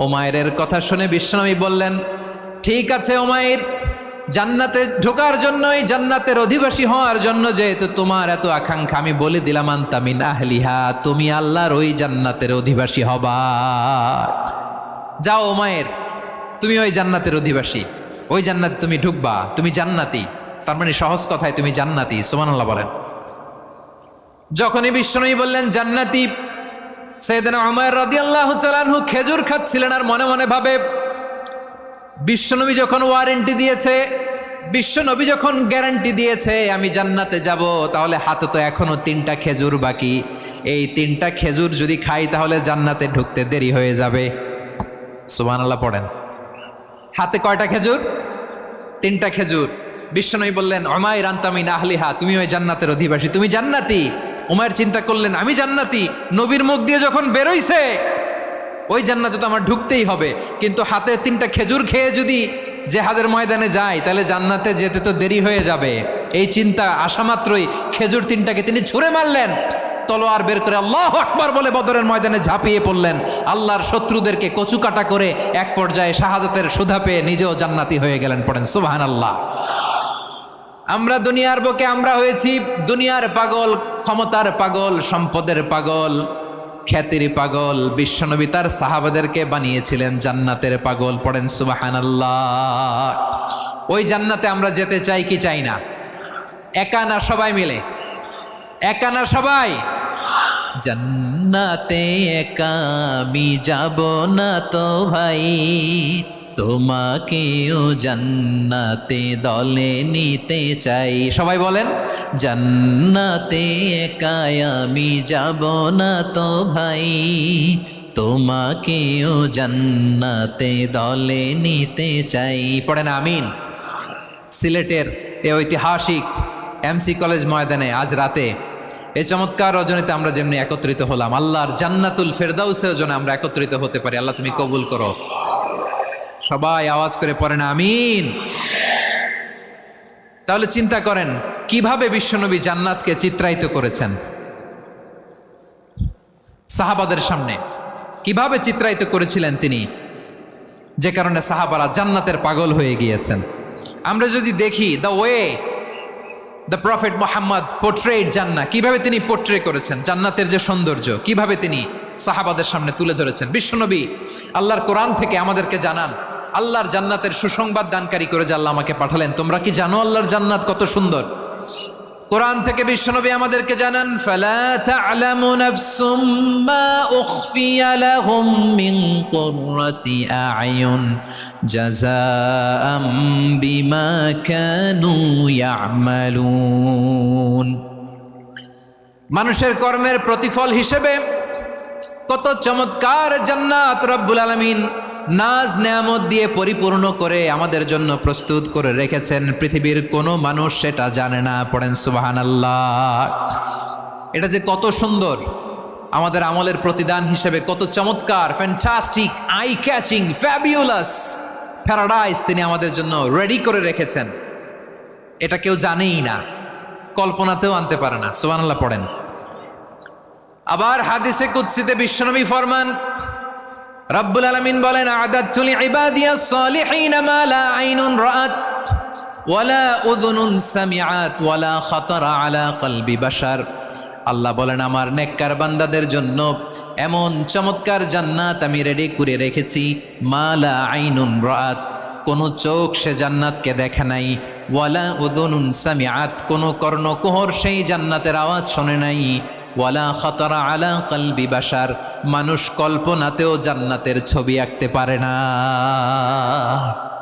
উমাইরের কথা শুনে বিশ্বনবী বললেন ঠিক আছে উমাইর, জান্নাতে ঢোকার জন্য, এই জান্নাতের অধিবাসী হওয়ার জন্য যেহেতু তোমার এত আকাঙ্ক্ষা, আমি বলে দিলাম আনতা মিন আহলিহা, তুমি আল্লাহর ওই জান্নাতের অধিবাসী হবা। যাও উমাইর, তুমি ওই জান্নাতের অধিবাসী, ওই জান্নাতে তুমি ঢুকবা, তুমি জান্নাতি। তার মানে সহজ কথায় তুমি জান্নাতি। সুবহানাল্লাহ বলেন। যখনই বিশ্বনবী বললেন জান্নাতি, সাইয়েদনা উমাইর রাদিয়াল্লাহু তাআলা আনহু খেজুর খাচ্ছিলেন আর মনে মনে ভাবে বিশ্বনবী যখন ওয়ারেন্টি দিয়েছে, বিশ্বনবী যখন গ্যারান্টি দিয়েছে আমি জান্নাতে যাব, তাহলে হাতে তো এখনো 3টা খেজুর বাকি। এই 3টা খেজুর যদি খাই তাহলে জান্নাতে ঢুকতে দেরি হয়ে যাবে। সুবহানাল্লাহ পড়েন। হাতে কয়টা খেজুর? 3টা খেজুর। বিশ্বনবী বললেন উমাইর আনতা মিন আহলিহা, তুমি ওই জান্নাতের অধিবাসী, তুমি জান্নাতি। উমাইর চিন্তা করলেন আমি জান্নাতি, নবীর মুখ দিয়ে যখন বেরোইছে ওই জান্নাতে তো আমার ঢুকতেই হবে, কিন্তু হাতে 3টা খেজুর খেয়ে যদি জেহাদের ময়দানে যাই তাহলে জান্নাতে যেতে তো দেরি হয়ে যাবে। এই চিন্তা আসা মাত্রই খেজুর 3টাকে তিনি ছুঁড়ে মারলেন, তলোয়ার বের করে আল্লাহু আকবার বলে বদরের ময়দানে ঝাঁপিয়ে পড়লেন। আল্লাহর শত্রুদেরকে কচুকাটা করে এক পর্যায়ে শাহাদাতের সুধা পেয়ে নিজেও জান্নাতি হয়ে গেলেন। পড়েন সুবহানাল্লাহ। আমরা দুনিয়ার বুকে আমরা হয়েছি দুনিয়ার পাগল, ক্ষমতার পাগল, সম্পদের পাগল, খ্যাতির পাগল। বিশ্বনবী তার সাহাবাদেরকে বানিয়েছিলেন জান্নাতের পাগল। পড়েন সুবহানাল্লাহ। ওই জান্নাতে আমরা যেতে চাই কি চাই না? একা না সবাই মিলে? একা না সবাই? জান্নাতে একা আমি যাব না তো ভাই, তোমাকেও জান্নাতে দলে নিতে চাই। সবাই বলেন, জান্নাতে একাই আমি যাব না তো ভাই, তোমাকেও জান্নাতে দলে নিতে চাই। পড়েন আমিন। সিলেটের এ ঐতিহাসিক এমসি কলেজ ময়দানে আজ রাতে এই চমৎকার রজনীতে আমরা যেমনি একত্রিত হলাম, আল্লাহর জান্নাতুল ফেরদাউসেও যেন আমরা একত্রিত হতে পারি। আল্লাহ তুমি কবুল করো। সবাই আওয়াজ করে পড়েন আমিন। তাহলে চিন্তা করেন কিভাবে বিশ্বনবী জান্নাতকে চিত্রায়িত করেছেন সাহাবাদের সামনে, কিভাবে চিত্রায়িত করেছিলেন তিনি, যে কারণে সাহাবারা জান্নাতের পাগল হয়ে গিয়েছেন। আমরা যদি দেখি the way the prophet Muhammad portrait জান্নাত, কিভাবে তিনি পোর্ট্রে করেছেন জান্নাতের যে সৌন্দর্য, কিভাবে তিনি সাহাবাদের সামনে তুলে ধরেছেন। বিশ্বনবী আল্লাহর কোরআন থেকে আমাদেরকে জানান, আল্লাহর জান্নাতের সুসংবাদ দানকারী করে যে আল্লাহ আমাকে পাঠালেন। তোমরা কি জানো আল্লাহর জান্নাত কত সুন্দর? কোরআন থেকে বিশ্বনবী আমাদেরকে জানান, ফালা তা'লামু নাফসুম মা উখফিয়া লাহুম মিন কুররাতি আ'য়ুন জাযাআম বিমা কানু ইয়া'মালুন। মানুষের কর্মের প্রতিফল হিসেবে কত চমৎকার জান্নাত রব্বুল আলামিন নাজ নেয়ামত দিয়ে পরিপূর্ণ করে আমাদের জন্য প্রস্তুত করে রেখেছেন। পৃথিবীর কোনো মানুষ সেটা জানে না। পড়েন সুবহানাল্লাহ। এটা যে কত সুন্দর, আমাদের আমলের প্রতিদান হিসেবে কত চমৎকার, fantastic, eye catching, fabulous paradise তিনি আমাদের জন্য রেডি করে রেখেছেন। এটা কেউ জানেই না, কল্পনাতেও আনতে পারে না। সুবহানাল্লাহ পড়েন। আবার হাদিসে কুদসিতে বিশ্বনবী ফরমান, রব্বুল আলামিন বলেন, আ'দাতু লিইবাদিয়াস সালিহিন মা লা আইনুন রাআত ওয়ালা উযুনুন সামিআত ওয়ালা খাতারা আলা কলবি বাশার। আল্লাহ বলেন, আমার নেককার বান্দাদের জন্য এমন চমৎকার জান্নাত আমি রেডি করে রেখেছি, মা লা আইনুন রাআত, কোনো চোখ সে জান্নাতকে দেখে নাই, ওয়ালা উযুনুন সামিআত, কোনো কর্ণকুহর সেই জান্নাতের আওয়াজ শোনে নাই, ওয়ালা খাতারা আলা কলবি বাশার, মানুষ কল্পনাতেও জান্নাতের ছবি আঁকতে পারে না।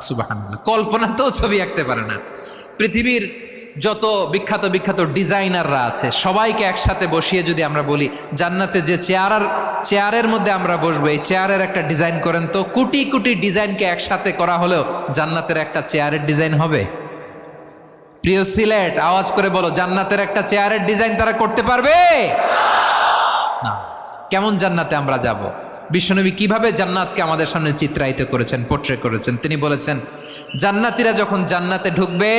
সুবহানাল্লাহ, কল্পনাতেও ছবি আঁকতে পারে না। পৃথিবীর যত বিখ্যাত বিখ্যাত ডিজাইনাররা আছে সবাইকে একসাথে বসিয়ে যদি আমরা বলি জান্নাতে যে চেয়ারের মধ্যে আমরা বসবো, এই চেয়ারের একটা ডিজাইন করেন তো, কোটি কোটি ডিজাইনকে একসাথে করা হলেও জান্নাতের একটা চেয়ারের ডিজাইন হবে? প্রিয় সিলেট, আওয়াজ করে বলো, জান্নাতের একটা চেয়ারের ডিজাইন তারা করতে পারবে না। কেমন জান্নাতে আমরা যাব? বিশ্বনবী কিভাবে জান্নাতকে আমাদের সামনে চিত্রায়িত করেছেন, পোর্ট্রে করেছেন। তিনি বলেছেন, জান্নাতীরা যখন জান্নাতে ঢুকবে,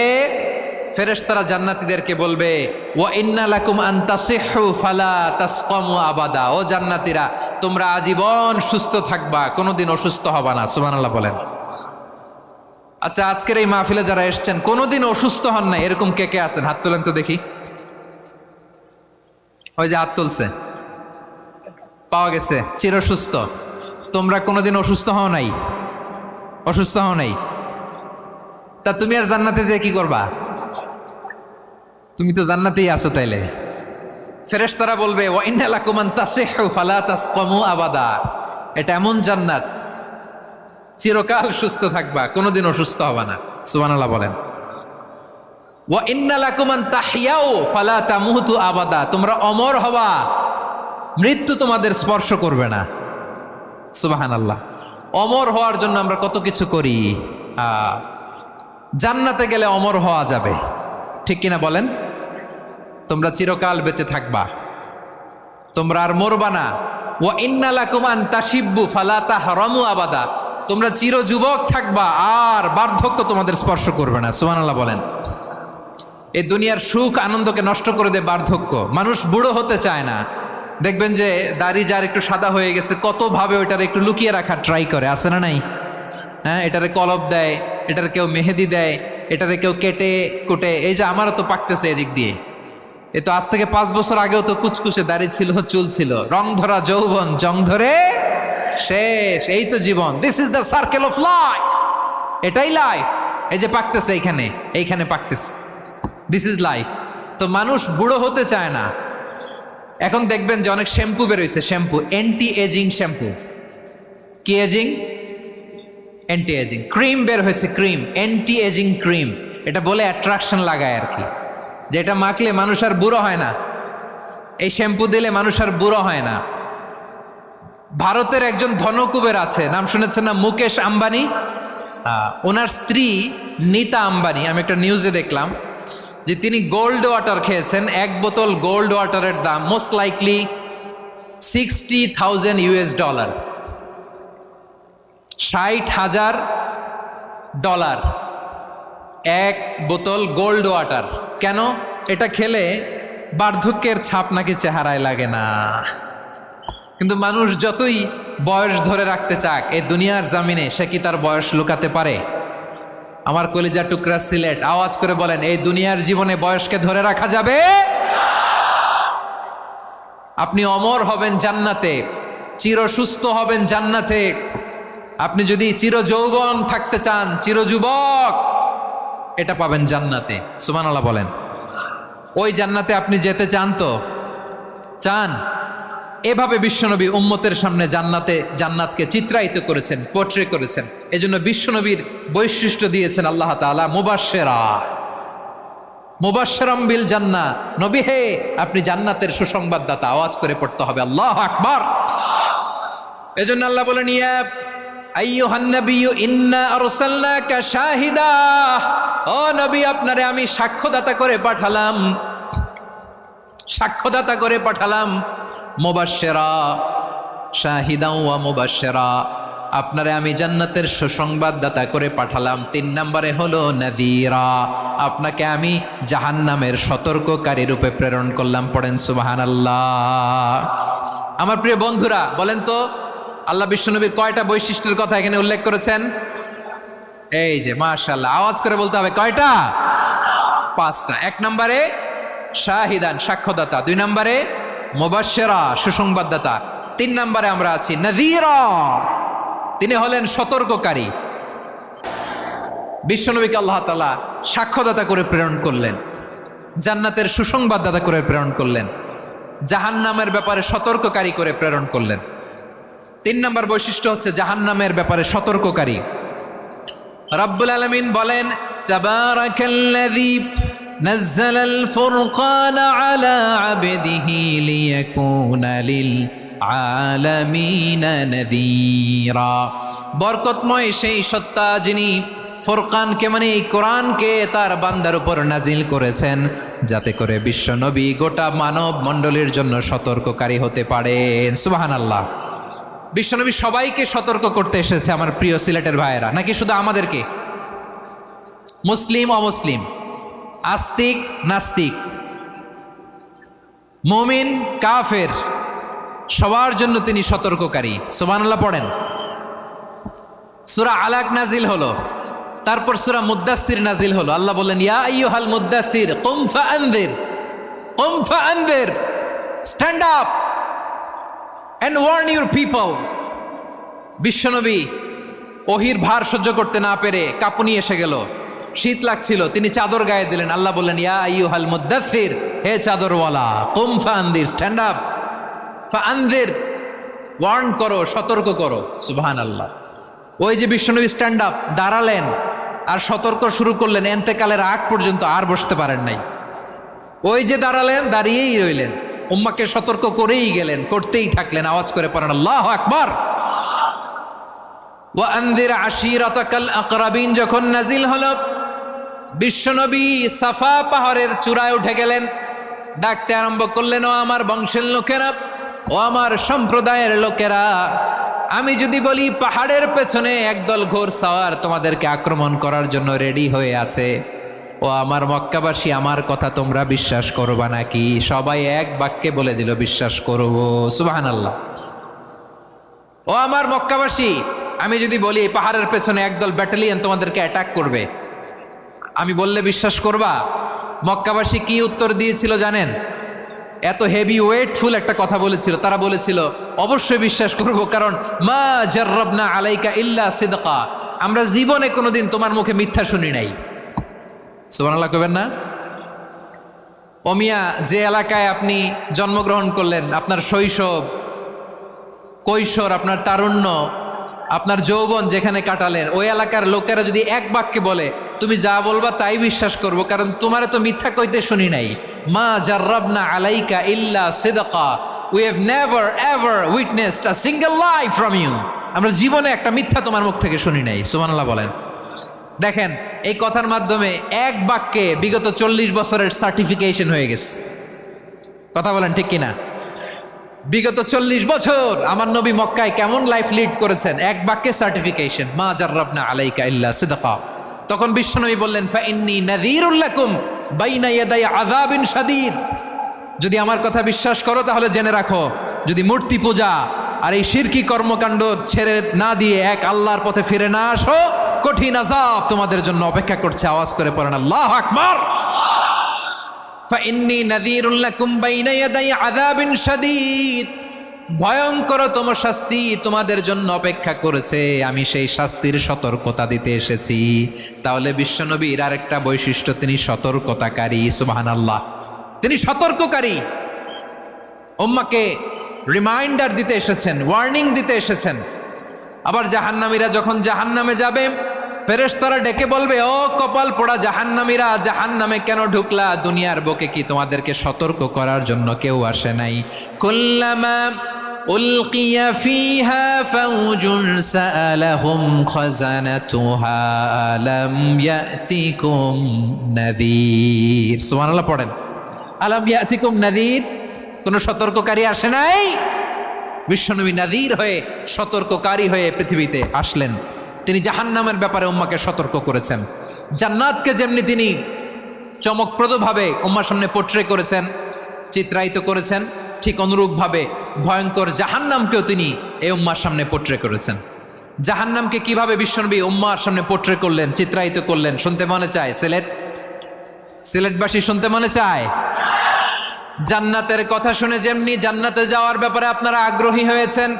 ফেরেশতারা জান্নাতীদেরকে বলবে, ওয়া ইন্না লাকুম আন তাসিহু ফালা তাসকামু আবাদা। ও জান্নাতীরা, তোমরা আজীবন সুস্থ থাকবা, কোনোদিন অসুস্থ হবা না। সুবহানাল্লাহ বলেন। আচ্ছা, আজকের এই মাহফিলে যারা এসছেন কোনোদিন অসুস্থ হন না, এরকম কে কে আছেন? হাত তোলেন তো দেখি। ওই যে হাত তুলছে, পাওয়া গেছে, চির সুস্থ। তোমরা কোনোদিন অসুস্থ হও নাই? অসুস্থ হও নাই? তা তুমি আর জান্নাতে যে কি করবা? তুমি তো জান্নাতেই আছো। তাইলে ফেরেশতারা বলবে, ওয়া ইন্না লাকুম আন তাসিহু ফালা তাসকামু আবাদা। এটা এমন জান্নাত, চিরকাল সুস্থ থাকবা, কোনোদিন অসুস্থ হবা না। সুবহানাল্লাহ বলেন। ওয়া ইন্না লাকুম আন তাহইয়াউ ফালা তামুতু আবাদা। তোমরা অমর হবা, মৃত্যু তোমাদের স্পর্শ করবে না। সুবহানাল্লাহ। অমর হওয়ার জন্য আমরা কত কিছু করি। জান্নাতে গেলে অমর হওয়া যাবে, ঠিক কিনা বলেন? তোমরা চিরকাল বেঁচে থাকবা, তোমরা আর মরবা না। ওয়া ইন্না লাকুম আন তাশিব্বু ফালা তাহরামু আবাদা। তোমরা চির যুবক থাকবা, আর বার্ধক্য তোমাদের স্পর্শ করবে না। সুবহানাল্লাহ বলেন। এই দুনিয়ার সুখ আনন্দকে নষ্ট করে দেয় বার্ধক্য। মানুষ বুড়ো হতে চায় না। দেখবেন যে দাড়ি যার একটু সাদা হয়ে গেছে, কতভাবে ওইটার একটু লুকিয়ে রাখার ট্রাই করে, আছে না নাই? হ্যাঁ, এটারে কলব দেয়, এটারে কেউ মেহেদি দেয়, এটারে কেউ কেটে কুটে। এই যে আমারও তো পাকতেছে এদিক দিয়ে। এ তো আজ থেকে 5 বছর আগেও তো কুচকুচে দাড়ি ছিল, চুল ছিল, রং ধরা যৌবন, জং ধরে শেষ। এই তো জীবন। This is the circle of life. এটাই লাইফ। এই যে পাকতেছে এইখানে পাকতেছে, দিস ইজ লাইফ। তো মানুষ বুড়ো হতে চায় না। এখন দেখবেন যে অনেক শ্যাম্পু বেরোইছে, শ্যাম্পু, অ্যান্টি এজিং শ্যাম্পু। কি এজিং? অ্যান্টি এজিং ক্রিম বের হয়েছে, ক্রিম, অ্যান্টি এজিং ক্রিম। এটা বলে অ্যাট্রাকশন লাগায় আর কি, যে এটা মাখলে মানুষ আর বুড়ো হয় না, এই শ্যাম্পু দিলে মানুষ আর বুড়ো হয় না। ভারতের একজন ধনকুবের আছে, নাম শুনেছেন না, মুকেশ আম্বানি। ওনার স্ত্রী নীতা আম্বানি, আমি একটা নিউজে দেখলাম যে তিনি গোল্ড ওয়াটার খেয়েছেন। এক বোতল গোল্ড ওয়াটারের দাম মোস্ট লাইকলি $60,000, $60,000 এক বোতল গোল্ড ওয়াটার। কেন? এটা খেলে বার্ধক্যের ছাপ নাকি চেহারায় লাগে না। কিন্তু মানুষ যতই বয়স ধরে রাখতে চাক এই দুনিয়ার জামিনে, সে কি তার বয়স লুকাতে পারে? আমার কলিজা টুকরা সিলেট, আওয়াজ করে বলেন, এই দুনিয়ার জীবনে বয়সকে ধরে রাখা যাবে? আপনি অমর হবেন জান্নাতে, চির সুস্থ হবেন জান্নাতে। আপনি যদি চির যৌবন থাকতে চান, চির যুবক, এটা পাবেন জান্নাতে। সুবহানাল্লাহ বলেন। ওই জান্নাতে আপনি যেতে চান তো? চান? এভাবে বিশ্বনবী উম্মতের সামনে জান্নাতকে চিত্রায়িত করেছেন, পোর্ট্রে করেছেন। এজন্য বিশ্বনবীর বৈশিষ্ট্য দিয়েছেন আল্লাহ তাআলা মুবাশশিরাম বিল জান্নাহ। নবী হে, আপনি জান্নাতের সুসংবাদদাতা। আওয়াজ করে পড়তে হবে আল্লাহু আকবার। এজন্য আল্লাহ বলেন, ইয়া আইয়ুহান নাবিয়্যু ইন্না আরসালনাকা শাহিদা, ও নবী, আপনারে আমি সাক্ষ্যদাতা করে পাঠালাম, সাক্ষ্যদাতা করে পাঠালাম। মুবাশশিরা, শাহিদা ওয়া মুবাশশিরা, আপনারে আমি জান্নাতের সুসংবাদদাতা করে পাঠালাম। 3 নম্বরে হলো নাযীরা, আপনাকে আমি জাহান্নামের সতর্ককারী রূপে প্রেরণ করলাম। পড়েন সুবহানাল্লাহ। আমার প্রিয় বন্ধুরা, বলেন তো আল্লাহ বিশ্বনবীর কয়টা বৈশিষ্ট্যের কথা এখানে উল্লেখ করেছেন? এই যে মাশাআল্লাহ, আওয়াজ করে বলতে হবে, কয়টা? 5টা। 1 নম্বরে শাহিদান, সাক্ষ্যদাতা। 2 নম্বরে মুবাশশিরা, সুসংবাদদাতা। 3 নম্বরে আমরা আছি নাযীরা, তিনি হলেন সতর্ককারী। বিশ্বনবীকে আল্লাহ তাআলা সাক্ষ্যদাতা করে প্রেরণ করলেন, জান্নাতের সুসংবাদদাতা করে প্রেরণ করলেন, জাহান্নামের ব্যাপারে সতর্ককারী করে প্রেরণ করলেন। 3 নম্বর বৈশিষ্ট্য হচ্ছে জাহান্নামের ব্যাপারে সতর্ককারী। রব্বুল আলামিন বলেন, তাবারাকাল্লাযী নাযালাল ফুরকানা আলা আবদিহি লিয়াকুনা লিল আলামিনা নাযীরা। বরকতময় সেই সত্তা যিনি ফুরকানকে, মানে এই কোরআনকে তার বান্দার উপর নাজিল করেছেন, যাতে করে বিশ্ব নবী গোটা মানব মণ্ডলীর জন্য সতর্ককারী হতে পারেন। সুবহানাল্লাহ। বিশ্বনবী সবাইকে সতর্ক করতে এসেছে, আমার প্রিয় সিলেটের ভাইয়েরা, নাকি শুধু আমাদেরকে? মুসলিম অমুসলিম, আস্তিক নাস্তিক, মুমিন কাফের, সবার জন্য তিনি সতর্ককারী। সুবহানাল্লাহ পড়েন। সূরা আলাক নাজিল হলো, তারপর সূরা মুদ্দাসসির নাজিল হলো। আল্লাহ বললেন, ইয়া আইয়ুহাল মুদ্দাসসির কুম ফাআনযির, stand up and warn your people. বিশ্বনবী ওহির ভার সহ্য করতে না পেরে কাঁপুনি এসে গেল, শীত লাগছিল, তিনি চাদর গায়ে দিলেন। আল্লাহ বললেন, ইয়া আইয়ুহাল মুদ্দাসসির, হে চাদরওয়ালা, কুম ফাআনযির, স্ট্যান্ড আপ, ফাআনযির, ওয়ার্ন করো, সতর্ক করো। সুবহানাল্লাহ। ওই যে বিশ্বনবী স্ট্যান্ড আপ, দাঁড়ালেন আর সতর্ক শুরু করলেন, এন্তেকালের আগ পর্যন্ত আর বসতে পারেন নাই। ওই যে দাঁড়ালেন, দাঁড়িয়েই রইলেন, উম্মাকে সতর্ক করেই গেলেন, করতেই থাকলেন। আওয়াজ করে পড়েন আল্লাহু আকবার। ওয়া আনযির আশীরাতাকাল আকরাবিন যখন নাজিল হলো, বিশ্বনবী সাফা পাহাড়ের চূড়ায় উঠে গেলেন, ডাকতে আরম্ভ করলেন, ও আমার বংশের লোকেরা, ও আমার সম্প্রদায়ের লোকেরা, আমি যদি বলি পাহাড়ের পেছনে একদল ঘোড়সাওয়ার তোমাদেরকে আক্রমণ করার জন্য রেডি হয়ে আছে, ও আমার মক্কাবাসী, আমার কথা তোমরা বিশ্বাস করবা নাকি? সবাই এক বাক্যে বলে দিল, বিশ্বাস করব। সুবহানাল্লাহ। ও আমার মক্কাবাসী, আমি যদি বলি পাহাড়ের পেছনে একদল ব্যাটালিয়ন তোমাদেরকে অ্যাটাক করবে, আমি বললে বিশ্বাস করবা? মক্কাবাসী কি উত্তর দিয়েছিল জানেন? এত হেভি ওয়েটফুল একটা কথা বলেছিল। তারা বলেছিল, অবশ্যই বিশ্বাস করব, কারণ মা জাররাবনা আলাইকা ইল্লা সিদকা, আমরা জীবনে কোনোদিন তোমার মুখে মিথ্যা শুনি নাই। সুবহানাল্লাহ কইবেন না? ও মিয়া, যে এলাকায় আপনি জন্মগ্রহণ করলেন, আপনার শৈশব, কৈশোর, আপনার তারুণ্য, আপনার যৌবন যেখানে কাটালেন ওই এলাকার লোকেরা যদি এক বাক্যে বলে তুমি যা বলবা তাই বিশ্বাস করব, কারণ তোমারে তো মিথ্যা কইতে শুনি নাই। মা জাররাবনা আলাইকা ইল্লা সিদকা, we have never ever witnessed a single lie from you. আমরা জীবনে একটা মিথ্যা তোমার মুখ থেকে শুনি নাই। সুবহানাল্লাহ বলেন। দেখেন এই কথার মাধ্যমে এক বাক্যে বিগত 40 বছরের সার্টিফিকেশন হয়ে গেছে। কথা বলেন ঠিক কিনা? বিগত 40 বছর আমার নবী মক্কায় কেমন লাইফ লিড করেছেন, এক বাক্যে সার্টিফিকেশন, মা জাররাবনা আলাইকা ইল্লা সিদকা। তখন বিশ্বনবী বললেন ফা ইন্নী নাযীরুল লাকুম বাইনা ইয়াদাই আযাবিন শাদীদ। যদি আমার কথা বিশ্বাস করো তাহলে জেনে রাখো, যদি মূর্তি পূজা আর এই শিরকি কর্মকাণ্ড ছেড়ে না দিয়ে এক আল্লাহর পথে ফিরে না আসো, কঠিন আযাব তোমাদের জন্য অপেক্ষা করছে। আওয়াজ করে পড়েন আল্লাহু আকবার। ফাইন্নী নাযীরুল লাকুম বাইনা ইয়াদাই আযাবিন শাদীদ, ভয়ঙ্করতম শাস্তি তোমাদের জন্য অপেক্ষা করেছে, আমি সেই শাস্তির সতর্কতা দিতে এসেছি। তাহলে বিশ্বনবীর আরেকটা বৈশিষ্ট্য, তিনি সতর্কতাকারী। সুবহানাল্লাহ, তিনি সতর্ককারী। উম্মাকে রিমাইন্ডার দিতে এসেছেন, ওয়ার্নিং দিতে এসেছেন। আবার জাহান্নামীরা যখন জাহান্নামে যাবে, ফেরেশতারা ডেকে বলবে, ও কপাল পোড়া জাহান্নামীরা, জাহান্নামে কেন ঢুকলা? দুনিয়ার বুকে কি তোমাদেরকে সতর্ক করার জন্য কেউ আসে নাই? কুল্লামা উলকিয়া ফিহা ফাউজুন সাআলাহুম খাযানাতুহা আলাম ইয়াতিকুম নাযীর। সুবহানাল্লাহ পড়েন, আলাম ইয়াতিকুম নাযীর, কোন সতর্ককারী আসে নাই? বিশ্বনবী নাযীর হয়ে, সতর্ককারী হয়ে পৃথিবীতে আসলেন। তিনি জাহান্নামের ব্যাপারে উম্মাকে সতর্ক করেছেন। জান্নাতকে যেমনি তিনি চমকপ্রদভাবে উম্মার সামনে পোট্রে করেছেন, চিত্রায়িত করেছেন, ঠিক অনুরূপভাবে ভয়ঙ্কর জাহান্নামকেও তিনি এই উম্মার সামনে পোট্রে করেছেন। জাহান্নামকে কিভাবে বিশ্বনবী উম্মার সামনে পোট্রে করলেন, চিত্রায়িত করলেন, শুনতে মনে চায়? সিলেটবাসী শুনতে মনে চায়? জান্নাতের কথা শুনে যেমনি জান্নাতে যাওয়ার ব্যাপারে আপনারা আগ্রহী হয়েছেন,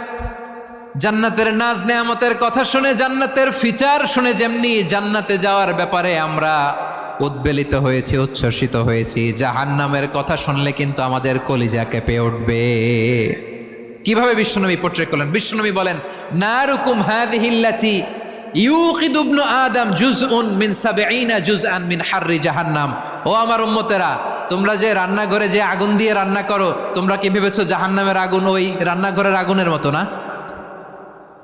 জান্নাতের নাজ নেয়ামতের কথা শুনে, জান্নাতের ফিচার শুনে যেমনি জান্নাতে যাওয়ার ব্যাপারে আমরা উদ্বেলিত হয়েছি, উচ্ছ্বসিত হয়েছি, জাহান্নামের কথা শুনলে কিন্তু আমাদের কলিজা কেঁপে উঠবে। কিভাবে বিশ্বনবী পোট্রে করলেন? বিশ্বনবী বলেন, নারুকুম হাযিহিল্লাতী ইউকিদু ইবনু আদম জুজউন মিন ৭০ জুজআন মিন হাররি জাহান্নাম। ও আমার উম্মতেরা, তোমরা যে রান্নাঘরে যে আগুন দিয়ে রান্না করো, তোমরা কি ভেবেছো জাহান্নামের আগুন ওই রান্নাঘরের আগুনের মতো না?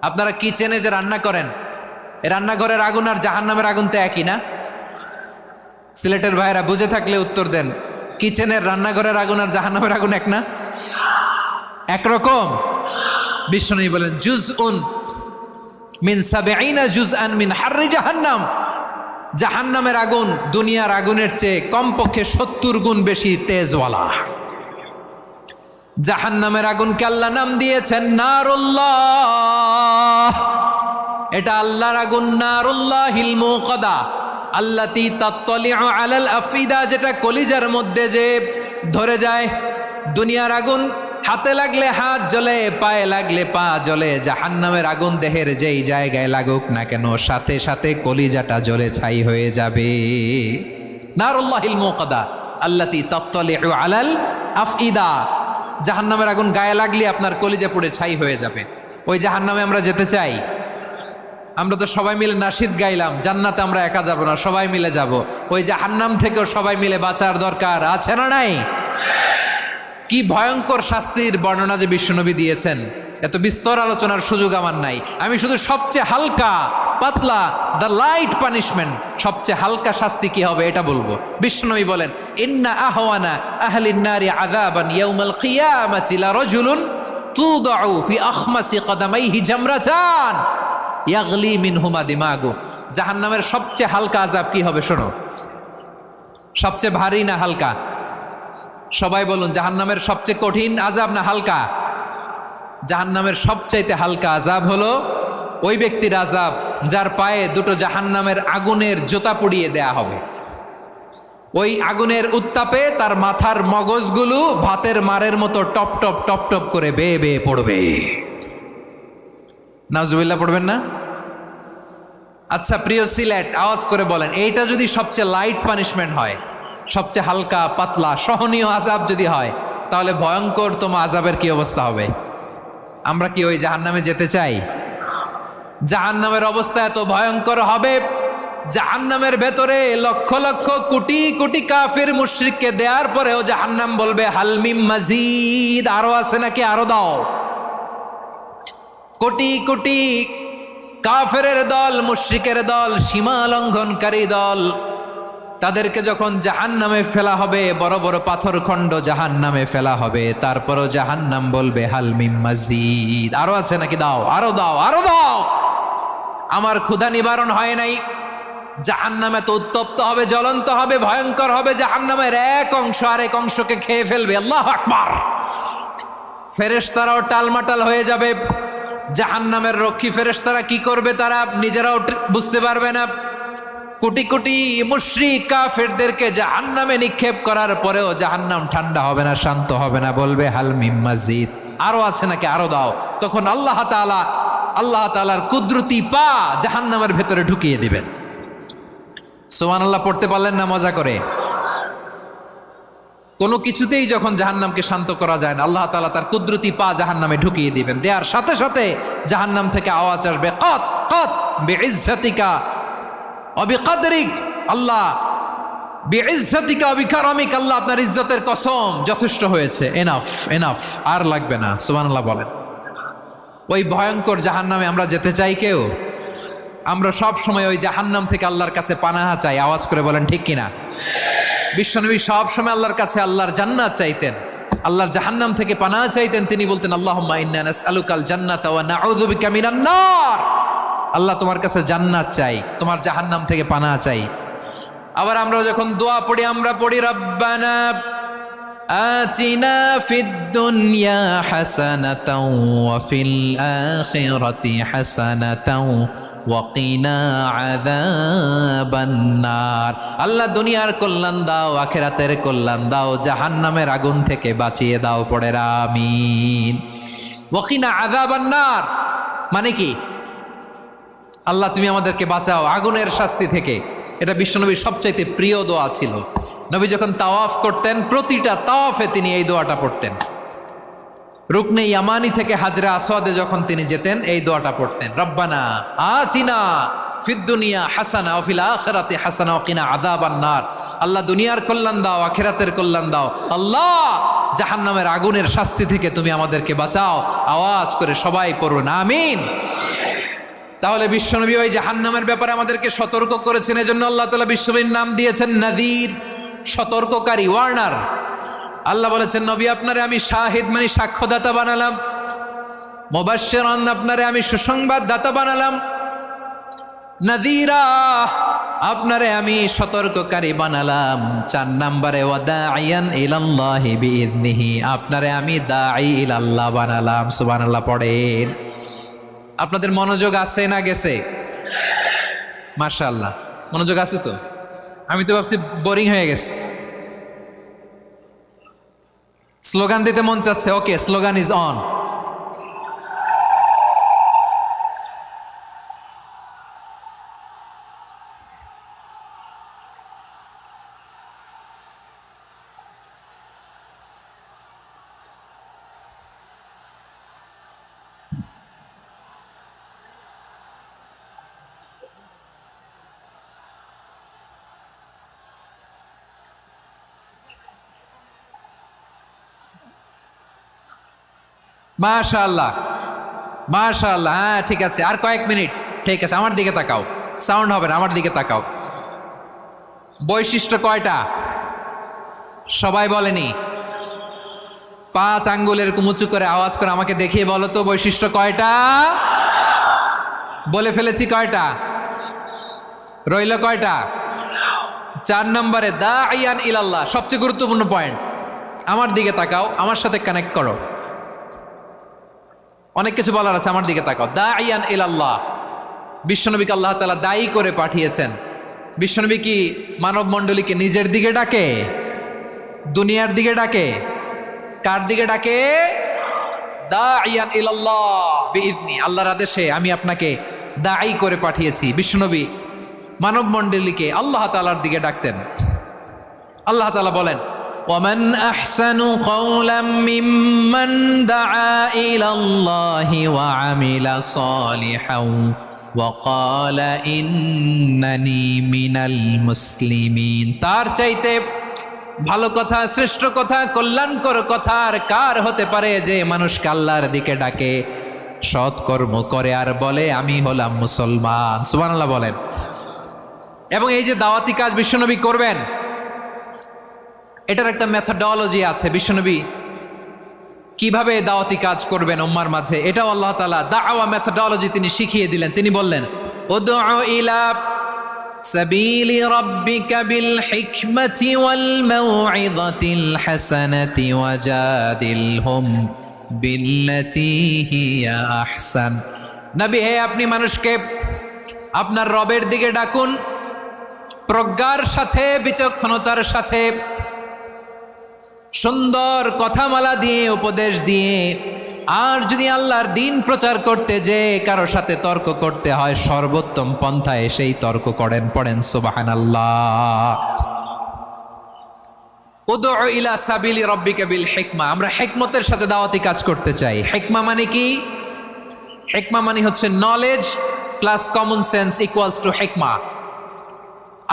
আপনারা কিচেনে যে রান্না করেন, এই রান্নাঘরের আগুন আর জাহান্নামের আগুন তো একই না? সিলেটের ভাইরা বুঝে থাকলে উত্তর দেন, কিচেনের রান্নাঘরের আগুন আর জাহান্নামের আগুন এক না? একরকম? বিশ্বনবী বলেন, জুজউন মিন ৭০ জুজআন মিন হাররি জাহান্নাম। জাহান্নামের আগুন দুনিয়ার আগুনের চেয়ে কমপক্ষে ৭০ গুণ বেশি তেজওয়ালা। জাহান্নামের আগুনকে আল্লাহ নাম দিয়েছেন নারুল্লাহ। এটা আল্লাহর আগুন, নারুল্লাহিল মুকাদা আল্লাতী তাত্তালিউ আলাল আফিদা, যেটা কলিজার মধ্যে যে ধরে যায়। দুনিয়ার আগুন হাতে লাগলে হাত জ্বলে, পায়ে লাগলে পা জ্বলে। জাহান্নামের আগুন দেহের যেই জায়গায় লাগুক না কেন, সাথে সাথে কলিজাটা জ্বলে ছাই হয়ে যাবে। নারুল্লাহিল মুকাদা আল্লাতী তাত্তালিউ আলাল আফিদা, জাহান্নামের আগুন গায়ে লাগলে আপনার কলিজা পুড়ে ছাই হয়ে যাবে। ওই জাহান্নামে আমরা যেতে চাই? আমরা তো সবাই মিলে নাশিদ গাইলাম, জান্নাতে আমরা একা যাব না, সবাই মিলে যাব। ওই জাহান্নাম থেকেও সবাই মিলে বাঁচার দরকার আছে না নাই? কি ভয়ঙ্কর শাস্তির বর্ণনা যে বিশ্বনবী দিয়েছেন, এত বিস্তর আলোচনার সুযোগ আমার নাই। আমি শুধু সবচেয়ে হালকা পাতলা, দ্য লাইট পানিশমেন্ট, সবচেয়ে হালকা শাস্তি কি হবে এটা বলবো। বিশ্বনবী বলেন, ইন্না আহওয়ানা আহলিন নারি আযাবান ইয়াউমাল কিয়ামাতি লারাজুলুন তুদাউ ফি আখমাসি কদামাইহি জামরাতান ইয়াগলি মিনহুমা দিমাগু। জাহান্নামের সবচেয়ে হালকা আযাব কি হবে শোনো। সবচেয়ে ভারী না হালকা? সবাই বলুন, জাহান্নামের সবচেয়ে কঠিন আযাব না হালকা? জাহান্নামের সবচাইতে হালকা আযাব হলো ওই ব্যক্তির আযাব যার পায়ে দুটো জাহান্নামের আগুনের জুতা পুড়িয়ে দেয়া হবে। ওই আগুনের উত্তাপে তার মাথার মগজগুলো ভাতের মারের মতো টপ টপ টপ টপ করে বেয়ে বেয়ে পড়বে। নাউজুবিল্লাহ পড়বেন না? আচ্ছা প্রিয় সিলেট, আওয়াজ করে বলেন, এইটা যদি সবচেয়ে লাইট পানিশমেন্ট হয়, সবচেয়ে হালকা পাতলা সহনীয় আযাব যদি হয়, তাহলে ভয়ঙ্করতম আযাবের কি অবস্থা হবে? আমরা কি ওই জাহান্নামে যেতে চাই? জাহান্নামের অবস্থা এত ভয়ঙ্কর হবে, জাহান্নামের ভেতরে লক্ষ লক্ষ কোটি কোটি কাফির মুশরিককে দেওয়ার পরেও জাহান্নাম বলবে হাল মিম মাজিদ, আরো আছে নাকি, আরো দাও। কোটি কোটি কাফেরের দল, মুশরিকের দল, সীমা লঙ্ঘনকারী দল, তাদেরকে যখন জাহান্নামে ফেলা হবে, বড় বড় পাথর খণ্ড জাহান্নামে ফেলা হবে, তারপরও জাহান্নাম বলবে হাল মিম মাজিদ, আরো আছে নাকি, দাও, আরো দাও, আরো দাও। আমার ক্ষুধা নিবারণ হয় নাই। জাহান্নামে তো উত্তপ্ত হবে, জ্বলন্ত হবে, ভয়ঙ্কর হবে। জাহান্নামের এক অংশ আরেক অংশকে খেয়ে ফেলবে। আল্লাহু আকবার। ফেরেশতারাও টালমাটাল হয়ে যাবে। জাহান্নামের রক্ষী ফেরেশতারা কি করবে তারা নিজেরাও বুঝতে পারবে না। কোটি কোটি মুশরিক কাফেরদেরকে জাহান্নামে নিক্ষেপ করার পরেও জাহান্নাম ঠান্ডা হবে না, শান্ত হবে না, বলবে হাল মিম মাজিদ, আরো আছে নাকি, আরো দাও। তখন আল্লাহ তাআলার কুদরতি পা জাহান্নামের ভেতরে ঢুকিয়ে দিবেন। সুবহানাল্লাহ পড়তে পারলেন না মজা করে? কোনো কিছুতেই যখন জাহান্নামকে শান্ত করা যায় না, আল্লাহ তাআলা তার কুদরতি পা জাহান্নামে ঢুকিয়ে দিবেন। দেওয়ার সাথে সাথে জাহান্নাম থেকে আওয়াজ আসবে, কত কত বিইজ্জাতিকা ওয়া বিকদরিক, আল্লাহ বিইজ্জাতিকা ওয়া বিকারামিক, আল্লাহ আপনার ইজ্জতের কসম, যথেষ্ট হয়েছে, এনাফ এনাফ, আর লাগবে না। সুবহানাল্লাহ বলেন। ওই ভয়ঙ্কর জাহান্নামে আমরা যেতে চাই কেউ? আমরা সব সময় ওই জাহান্নাম থেকে আল্লাহর কাছে পানাহা চাই। আওয়াজ করে বলেন ঠিক কিনা? বিশ্বনবী সব সময় আল্লাহর কাছে আল্লাহর জান্নাত চাইতেন, আল্লাহর জাহান্নাম থেকে পানাহা চাইতেন। তিনি বলতেন আল্লাহুম্মা ইন্না নাসআলুকাল জান্নাতা ওয়া নাউযু বিকা মিনান নার। আল্লাহ তোমার কাছে জান্নাত চাই, তোমার জাহান্নাম থেকে পানাহা চাই। আবার আমরা যখন দোয়া পড়ি, আমরা পড়ি রব্বানা আতিনা ফিদ দুনিয়া হাসানাতাও ওয়া ফিল আখিরাতি হাসানাতাও ওয়া কিনা আযাবান নার। আল্লাহ দুনিয়ার কল্যাণ দাও, আখিরাতের কল্যাণ দাও, জাহান্নামের আগুন থেকে বাঁচিয়ে দাও। পড়ে আমিন। ওয়া কিনা আযাবান নার মানে কি? আল্লাহ তুমি আমাদেরকে বাঁচাও আগুনের শাস্তি থেকে। এটা বিশ্বনবীর সবচাইতে প্রিয় দোয়া ছিল। নবী যখন তাওয়াফ করতেন, প্রতিটা তাওয়াফে তিনি এই দোয়াটা পড়তেন। রুকনে ইয়ামানি থেকে হাজরে আসওয়াদে যখন তিনি যেতেন, এই দোয়াটা পড়তেন, রব্বানা আতিনা ফিদ দুনিয়া হাসানা ওয়া ফিল আখিরাতি হাসানা ওয়া কিনা আযাবান নার। আল্লাহ দুনিয়ার কল্যাণ দাও, আখিরাতের কল্যাণ দাও। আল্লাহ জাহান্নামের আগুনের শাস্তি থেকে তুমি আমাদেরকে বাঁচাও। আওয়াজ করে সবাই পড়ুন আমিন। তাহলে বিশ্বনবী ওই জাহান্নামের ব্যাপারে আমাদেরকে সতর্ক করেছেন। এজন্য আল্লাহ তাআলা বিশ্বনবীর নাম দিয়েছেন নাযীর, সতর্ককারী, ওয়ার্নার। আল্লাহ বলেছেন নবী আপনারে আমি শাহিদ মানে সাক্ষ্যদাতা বানালাম, মুবাশশিরান আপনারে আমি সুসংবাদদাতা বানালাম, নাযীরা আপনারে আমি সতর্ককারী বানালাম। 4 নম্বরে ওয়া দাঈয়ান ইলাল্লাহি বিইذনিহি, আপনারে আমি দাঈ ইলাল্লাহ বানালাম। সুবহানাল্লাহ পড়েন। আপনাদের মনোযোগ আছে না গেছে? মাশাআল্লাহ মনোযোগ আছে তো। আমি তো ভাবছি বোরিং হয়ে গেছে। স্লোগান দিতে মন চাচ্ছে। ওকে, স্লোগান ইজ অন। মাশাআল্লাহ মাশাআল্লাহ। হ্যাঁ ঠিক আছে, আর কয়েক মিনিট। ঠিক আছে, আমার দিকে তাকাও, সাউন্ড হবে না, আমার দিকে তাকাও। বৈশিষ্ট্য কয়টা সবাই বলেনি? 5 আঙ্গুলের উঁচু করে আওয়াজ করে আমাকে দেখিয়ে বলো তো বৈশিষ্ট্য কয়টা? বলে ফেলেছি কয়টা? রইল কয়টা? 4 নম্বরে দাঈয়ান ইলাল্লাহ, সবচেয়ে গুরুত্বপূর্ণ পয়েন্ট। আমার দিকে তাকাও, আমার সাথে কানেক্ট করো। অনেক কিছু বলার আছে, আমার দিকে তাকাও। দাঈয়ান ইলাল্লাহ, বিশ্বনবীকে আল্লাহ তাআলা দায়ী করে পাঠিয়েছেন। বিশ্বনবী কি মানব মণ্ডলীকে নিজের দিকে ডাকে? দুনিয়ার দিকে ডাকে? কার দিকে ডাকে? দাঈয়ান ইলাল্লাহ বিইذনি, আল্লাহর আদেশে আমি আপনাকে দায়ী করে পাঠিয়েছি। বিশ্বনবী মানব মণ্ডলীকে আল্লাহ তাআলার দিকে ডাকতেন। আল্লাহ তাআলা বলেন ومن أحسن قولا ممن دعا إلى الله وعمل صالحا وقال إنني من المسلمين। তার চাইতে ভালো কথা, শ্রেষ্ঠ কথা, কল্যাণকর কথা আর কার হতে পারে যে মানুষকে আল্লাহর দিকে ডাকে, সৎ কর্ম করে আর বলে আমি হলাম মুসলমান। সুবহানাল্লাহ বলেন। এবং এই যে দাওয়াতি কাজ বিশ্বনবী করবেন, এটার একটা মেথডোলজি আছে। বিশ্বনবী কিভাবে দাওয়াতি কাজ করবেন উম্মার মাঝে, এটাও আল্লাহ তাআলা দাওয়া মেথডোলজি তিনি শিখিয়ে দিলেন। তিনি বললেন উদউ ইলা সাবিলি রাব্বিকা বিল হিকমাতি ওয়াল মাউইযাতিল হাসানাতি ওয়াজাদিলহুম বিল্লাতী হিয়া আহসান। নবী হে, আপনি মানুষকে আপনার রবের দিকে ডাকুন প্রজ্ঞার সাথে, বিচক্ষণতার সাথে, সুন্দর কথামালা দিয়ে, উপদেশ দিয়ে। আর যদি আল্লাহর দিন প্রচার করতে যে কারো সাথে তর্ক করতে হয়, সর্বোত্তম পন্থায় সেই তর্ক করেন। পড়েন সুবহানাল্লাহ। উদউ ইলা সাবিলি রাব্বিকা বিল হিকমা। আমরা হিকমতের সাথে দাওয়াতি কাজ করতে চাই। হিকমা মানে কি? হিকমা মানে হচ্ছে knowledge plus common sense equals to হিকমা।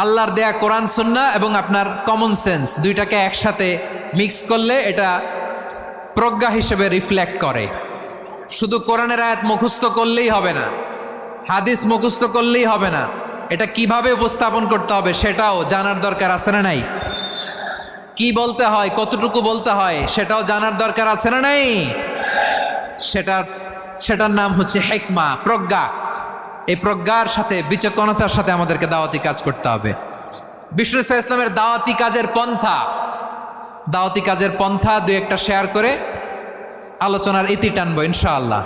আল্লাহর দেয়া কোরআন সুন্নাহ এবং আপনার কমন সেন্স দুইটাকে একসাথে মিক্স করলে এটা প্রজ্ঞা হিসেবে রিফ্লেক্ট করে। শুধু কোরআনের আয়াত মুখস্থ করলেই হবে না, হাদিস মুখস্থ করলেই হবে না, এটা কিভাবে উপস্থাপন করতে হবে সেটাও জানার দরকার আছে না নাই? কি বলতে হয়, কতটুকু বলতে হয় সেটাও জানার দরকার আছে না নাই? সেটার নাম হচ্ছে হিকমা, প্রজ্ঞা। এই প্রজ্ঞার সাথে, বিচক্ষণতার সাথে আমাদেরকে দাওয়াতি কাজ করতে হবে। বিষ্ণু ইসলামের দাওয়াতি কাজের পন্থা দুই একটা শেয়ার করে আলোচনার ইতি টানবো ইনশাআল্লাহ।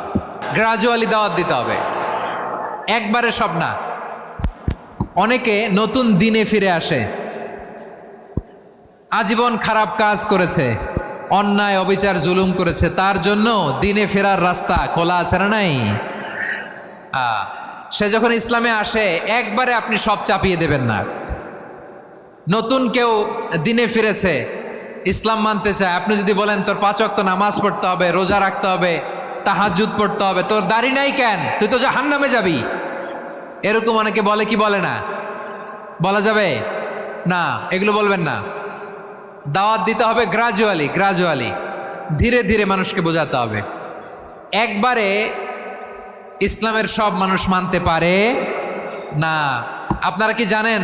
গ্রাজুয়ালি দাওয়াত দিতে হবে, একবারে সব না। অনেকে নতুন দিনে ফিরে আসে, আজীবন খারাপ কাজ করেছে, অন্যায় অবিচার জুলুম করেছে, তার জন্য দিনে ফেরার রাস্তা খোলা আছে না নাই? সে যখন ইসলামে আসে একবারে আপনি সব চাপিয়ে দেবেন না। নতুন কেউ দিনে ফিরেছে, ইসলাম মানতে চায়, আপনি যদি বলেন তোর 5 ওয়াক্ত নামাজ পড়তে হবে, রোজা রাখতে হবে, তাহাজ্জুদ পড়তে হবে, তোর দাড়ি নাই কেন, তুই তো জাহান্নামে যাবি, এরকম অনেকে বলে কি বলে না? বলা যাবে না, এগুলো বলবেন না। দাওয়াত দিতে হবে গ্রাজুয়ালি, ধীরে ধীরে মানুষকে বোঝাতে হবে। একবারে ইসলামের সব মানুষ মানতে পারে না। আপনারা কি জানেন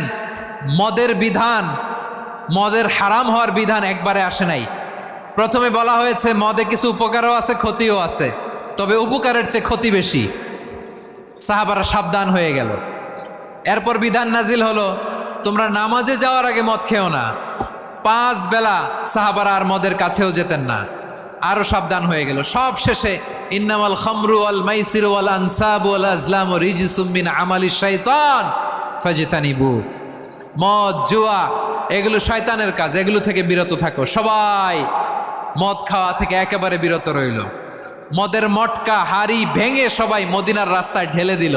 মদের হারাম হওয়ার বিধান একবারে আসে নাই। প্রথমে বলা হয়েছে মদে কিছু উপকারও আছে, ক্ষতিও আছে, তবে উপকারের চেয়ে ক্ষতি বেশি। সাহাবারা সাবধান হয়ে গেল। এরপর বিধান নাজিল হলো তোমরা নামাজে যাওয়ার আগে মদ খেও না। 5 বেলা সাহাবারা আর মদের কাছেও যেতেন না, আরো সাবধান হয়ে গেল। সব শেষে ইন্নামাল খামরু ওয়াল মাইসিরু ওয়াল আনসাবু ওয়াল আজলামু রিজসুম মিন আমালিশ শাইতান ফাজতানিবু। মদ, জুয়া এগুলো শয়তানের কাজ, এগুলো থেকে বিরত থাকো। সবাই মদ খাওয়া থেকে একেবারে বিরত রইল। মদের মটকা হাড়ি ভেঙে সবাই মদিনার রাস্তায় ঢেলে দিল।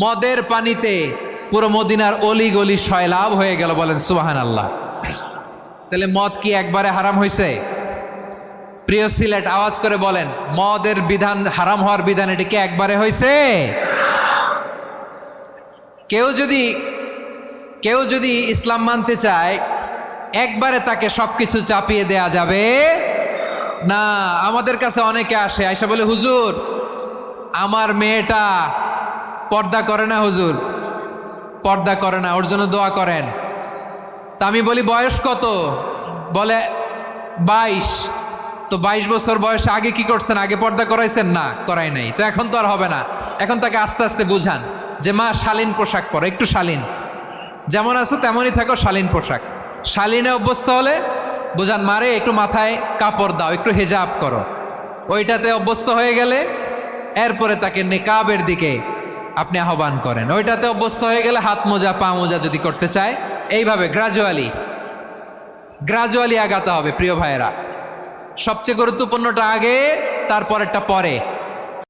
মদের পানিতে পুরো মদিনার অলি গলি সয়লাভ হয়ে গেল। বলেন সুবহানাল্লাহ। তাহলে মদ কি একবারে হারাম হয়েছে? প্রিয় সিলেট আওয়াজ করে বলেন, মদের বিধান, হারাম হওয়ার বিধান এটি কি একবারে হয়েছে? কেউ যদি ইসলাম মানতে চায় একবারে তাকে সবকিছু চাপিয়ে দেয়া যাবে না। আমাদের কাছে অনেকে আসে, আয়সা বলে হুজুর আমার মেয়েটা পর্দা করে না, হুজুর পর্দা করে না, ওর জন্য দোয়া করেন। তা আমি বলি বয়স কত? বলে 22। তো 22 বছর বয়সে আগে কি করছেন? আগে পর্দা করাইছেন? না, করাই নাই। তো এখন তো আর হবে না। এখন তাকে আস্তে আস্তে বুঝান যে মা শালীন পোশাক পরো, একটু শালীন, যেমন আছো তেমনই থাকো, শালীন পোশাক। শালীনে অভ্যস্ত হলে বোঝান মারে একটু মাথায় কাপড় দাও, একটু হেজাব করো। ওইটাতে অভ্যস্ত হয়ে গেলে এরপরে তাকে নিকাবের দিকে আপনি আহ্বান করেন। ওইটাতে অভ্যস্ত হয়ে গেলে হাত মোজা, পা মোজা যদি করতে চায়, এইভাবে গ্রাজুয়ালি আগাতে হবে। প্রিয় ভাইয়েরা, সবচেয়ে গুরুত্বপূর্ণটা আগে, তারপরেরটা পরে।